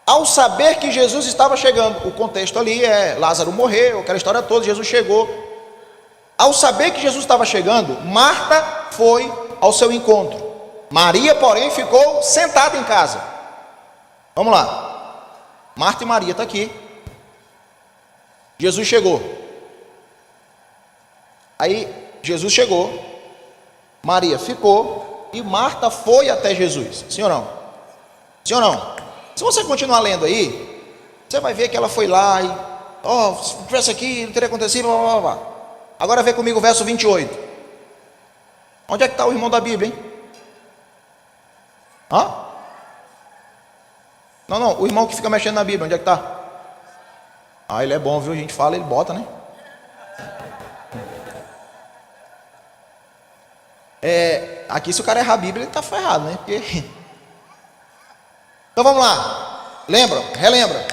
Ao saber que Jesus estava chegando, o contexto ali é Lázaro morreu, aquela história toda, Jesus chegou. Ao saber que Jesus estava chegando, Marta foi ao seu encontro. Maria, porém, ficou sentada em casa. Vamos lá. Marta e Maria está aqui. Jesus chegou. Aí Jesus chegou, Maria ficou e Marta foi até Jesus. Sim ou não? Sim ou não? Se você continuar lendo aí, você vai ver que ela foi lá e, se tivesse aqui, não teria acontecido, blá, blá, blá. Agora vê comigo o verso 28. Onde é que está o irmão da Bíblia, hein? Não, o irmão que fica mexendo na Bíblia, onde é que está? Ele é bom, viu? A gente fala, ele bota, né? Aqui se o cara errar a Bíblia, ele está ferrado, né? Porque... Então vamos lá. Relembra.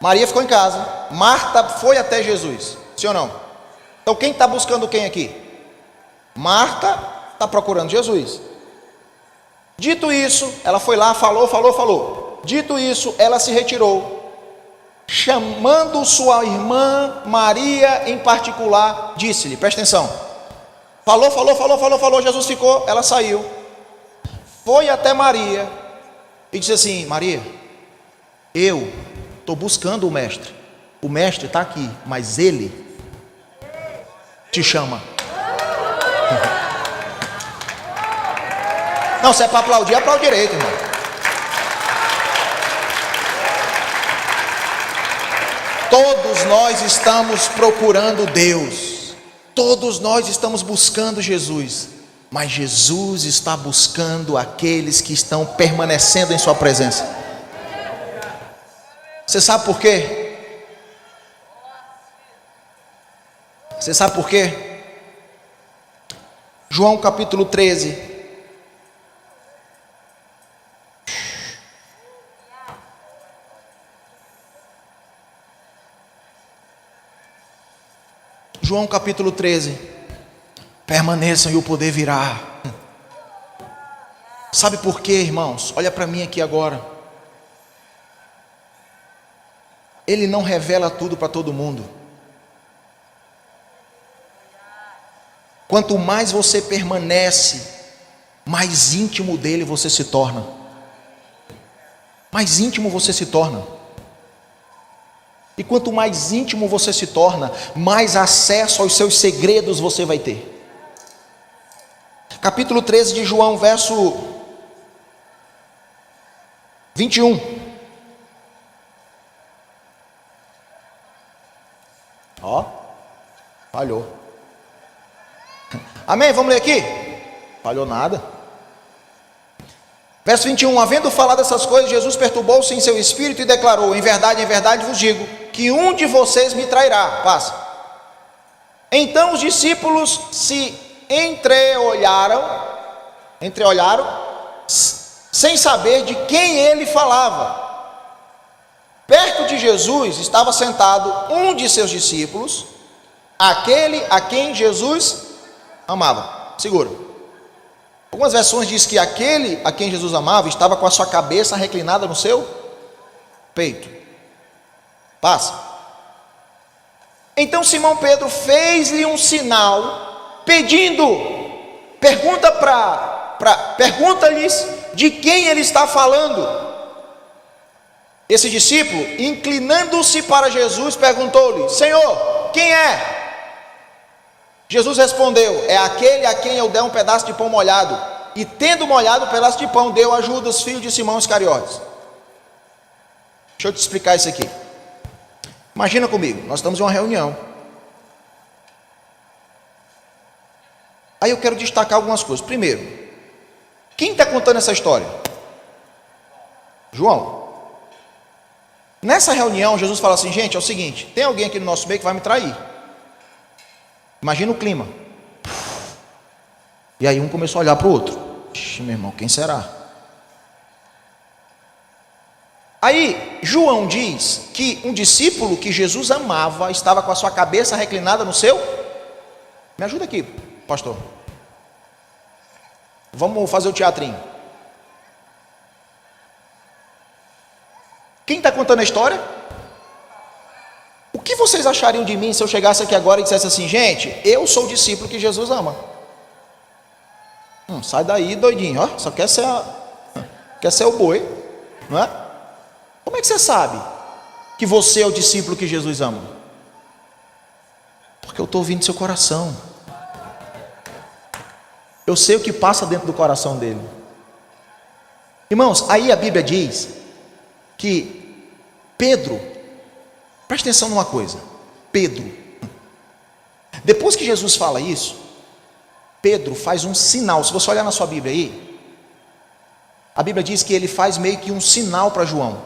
Maria ficou em casa. Marta foi até Jesus. Sim ou não? Então quem está buscando quem aqui? Marta está procurando Jesus. Dito isso, ela foi lá, falou. Dito isso, ela se retirou, chamando sua irmã Maria em particular, disse-lhe, presta atenção. Falou, Jesus ficou, ela saiu. Foi até Maria e disse assim: Maria, eu estou buscando o mestre. O mestre está aqui, mas ele te chama. Não, se é para aplaudir, aplaude direito, irmão. Todos nós estamos procurando Deus. Todos nós estamos buscando Jesus. Mas Jesus está buscando aqueles que estão permanecendo em sua presença. Você sabe por quê? Você sabe por quê? João capítulo 13. João capítulo 13. Permaneçam e o poder virá. Sabe por quê, irmãos? Olha para mim aqui agora. Ele não revela tudo para todo mundo. Quanto mais você permanece, mais íntimo dele você se torna. Mais íntimo você se torna. E quanto mais íntimo você se torna, mais acesso aos seus segredos você vai ter. Capítulo 13 de João, verso 21. Falhou. Amém? Vamos ler aqui? Falhou nada. Verso 21. Havendo falado essas coisas, Jesus perturbou-se em seu espírito e declarou: em verdade vos digo, que um de vocês me trairá. Passa. Então os discípulos se entreolharam, sem saber de quem ele falava. Perto de Jesus estava sentado um de seus discípulos, aquele a quem Jesus amava. Segura. Algumas versões dizem que aquele a quem Jesus amava estava com a sua cabeça reclinada no seu peito. Passa. Então Simão Pedro fez-lhe um sinal, pedindo, pergunta-lhes de quem ele está falando. Esse discípulo, inclinando-se para Jesus, perguntou-lhe: Senhor, quem é? Jesus respondeu: é aquele a quem eu der um pedaço de pão molhado. E tendo molhado o pedaço de pão, deu a Judas, filho de Simão Iscariotes. Deixa eu te explicar isso aqui. Imagina comigo, nós estamos em uma reunião. Aí eu quero destacar algumas coisas. Primeiro, Quem está contando essa história? João. Nessa reunião, Jesus fala assim: gente, é o seguinte, tem alguém aqui no nosso meio que vai me trair. Imagina o clima. E aí um começou a olhar para o outro. Ixi, meu irmão, quem será? Aí João diz que um discípulo que Jesus amava estava com a sua cabeça reclinada no seu. Me ajuda aqui, pastor. Vamos fazer o teatrinho. Quem está contando a história? O que vocês achariam de mim se eu chegasse aqui agora e dissesse assim: gente, eu sou o discípulo que Jesus ama? Sai daí, doidinho, ó, só quer ser o boi, não é? Como é que você sabe que você é o discípulo que Jesus ama? Porque eu estou ouvindo seu coração. Eu sei o que passa dentro do coração dele. Irmãos, aí a Bíblia diz que Pedro, preste atenção numa coisa, Pedro, depois que Jesus fala isso, Pedro faz um sinal. Se você olhar na sua Bíblia aí, a Bíblia diz que ele faz meio que um sinal para João.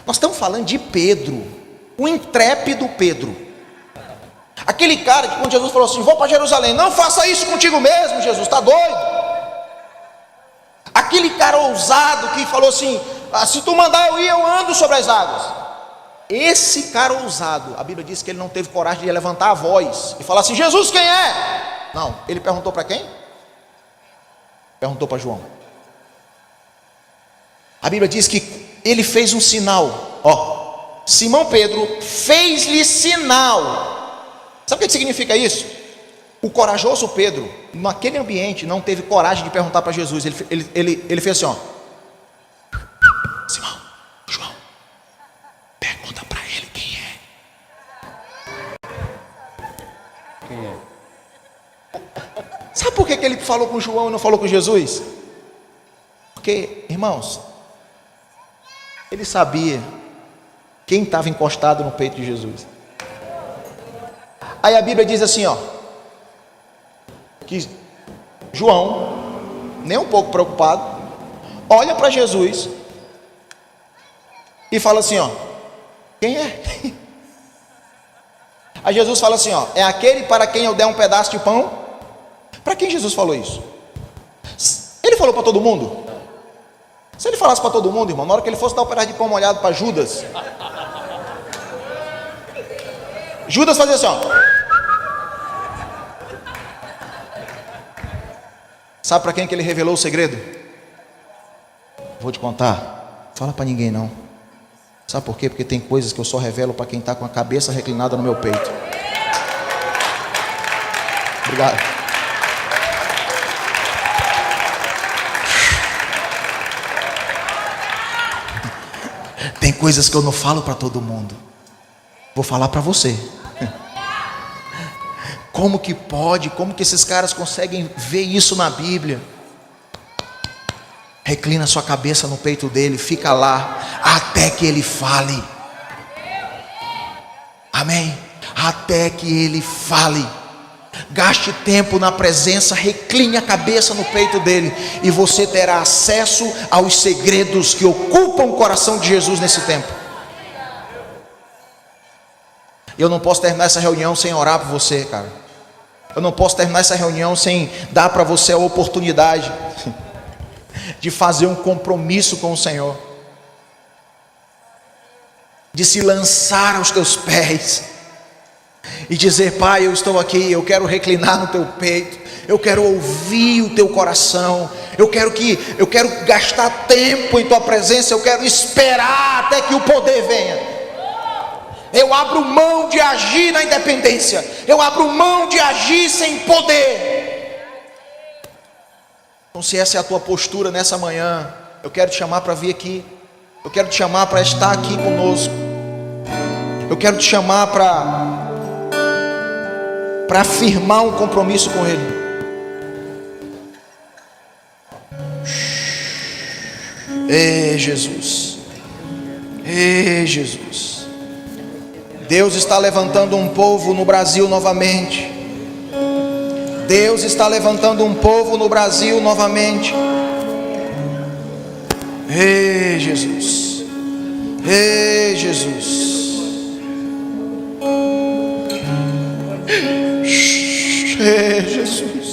Nós estamos falando de Pedro, o intrépido Pedro, aquele cara que quando Jesus falou assim: vou para Jerusalém, não faça isso contigo mesmo, Jesus, está doido? Aquele cara ousado que falou assim: se tu mandar eu ir, eu ando sobre as águas. Esse cara ousado, a Bíblia diz que ele não teve coragem de levantar a voz e falar assim: Jesus, quem é? Não, ele perguntou para quem? Perguntou para João. A Bíblia diz que ele fez um sinal. Ó, Simão Pedro fez-lhe sinal. Sabe o que significa isso? O corajoso Pedro, naquele ambiente, não teve coragem de perguntar para Jesus. Ele fez assim, ó: Simão, João, pergunta para ele quem é. Quem é? Sabe por que ele falou com João e não falou com Jesus? Porque, irmãos, ele sabia quem estava encostado no peito de Jesus. Aí a Bíblia diz assim, ó, que João, nem um pouco preocupado, olha para Jesus e fala assim, ó: quem é? Aí Jesus fala assim, ó: é aquele para quem eu der um pedaço de pão. Para quem Jesus falou isso? Ele falou para todo mundo? Se ele falasse para todo mundo, irmão, na hora que ele fosse dar um pedaço de pão molhado para Judas, Judas fazia assim, ó. Sabe para quem que ele revelou o segredo? Vou te contar. Fala para ninguém não. Sabe por quê? Porque tem coisas que eu só revelo para quem está com a cabeça reclinada no meu peito. Obrigado. Tem coisas que eu não falo para todo mundo. Vou falar para você. Como que pode? Como que esses caras conseguem ver isso na Bíblia? Reclina sua cabeça no peito dele, fica lá até que ele fale. Amém? Até que ele fale. Gaste tempo na presença, recline a cabeça no peito dele, e você terá acesso aos segredos que ocupam o coração de Jesus nesse tempo. Eu não posso terminar essa reunião sem orar por você, cara. Eu não posso terminar essa reunião sem dar para você a oportunidade de fazer um compromisso com o Senhor, de se lançar aos teus pés e dizer: Pai, eu estou aqui, eu quero reclinar no teu peito, eu quero ouvir o teu coração, eu quero gastar tempo em tua presença, eu quero esperar até que o poder venha. Eu abro mão de agir na independência, eu abro mão de agir sem poder. Então, se essa é a tua postura nessa manhã, eu quero te chamar para vir aqui, eu quero te chamar para estar aqui conosco, eu quero te chamar para afirmar um compromisso com Ele. Ei, Jesus, ei, Jesus. Deus está levantando um povo no Brasil novamente. Deus está levantando um povo no Brasil novamente. Ei, Jesus. Ei, Jesus. Ei, Jesus.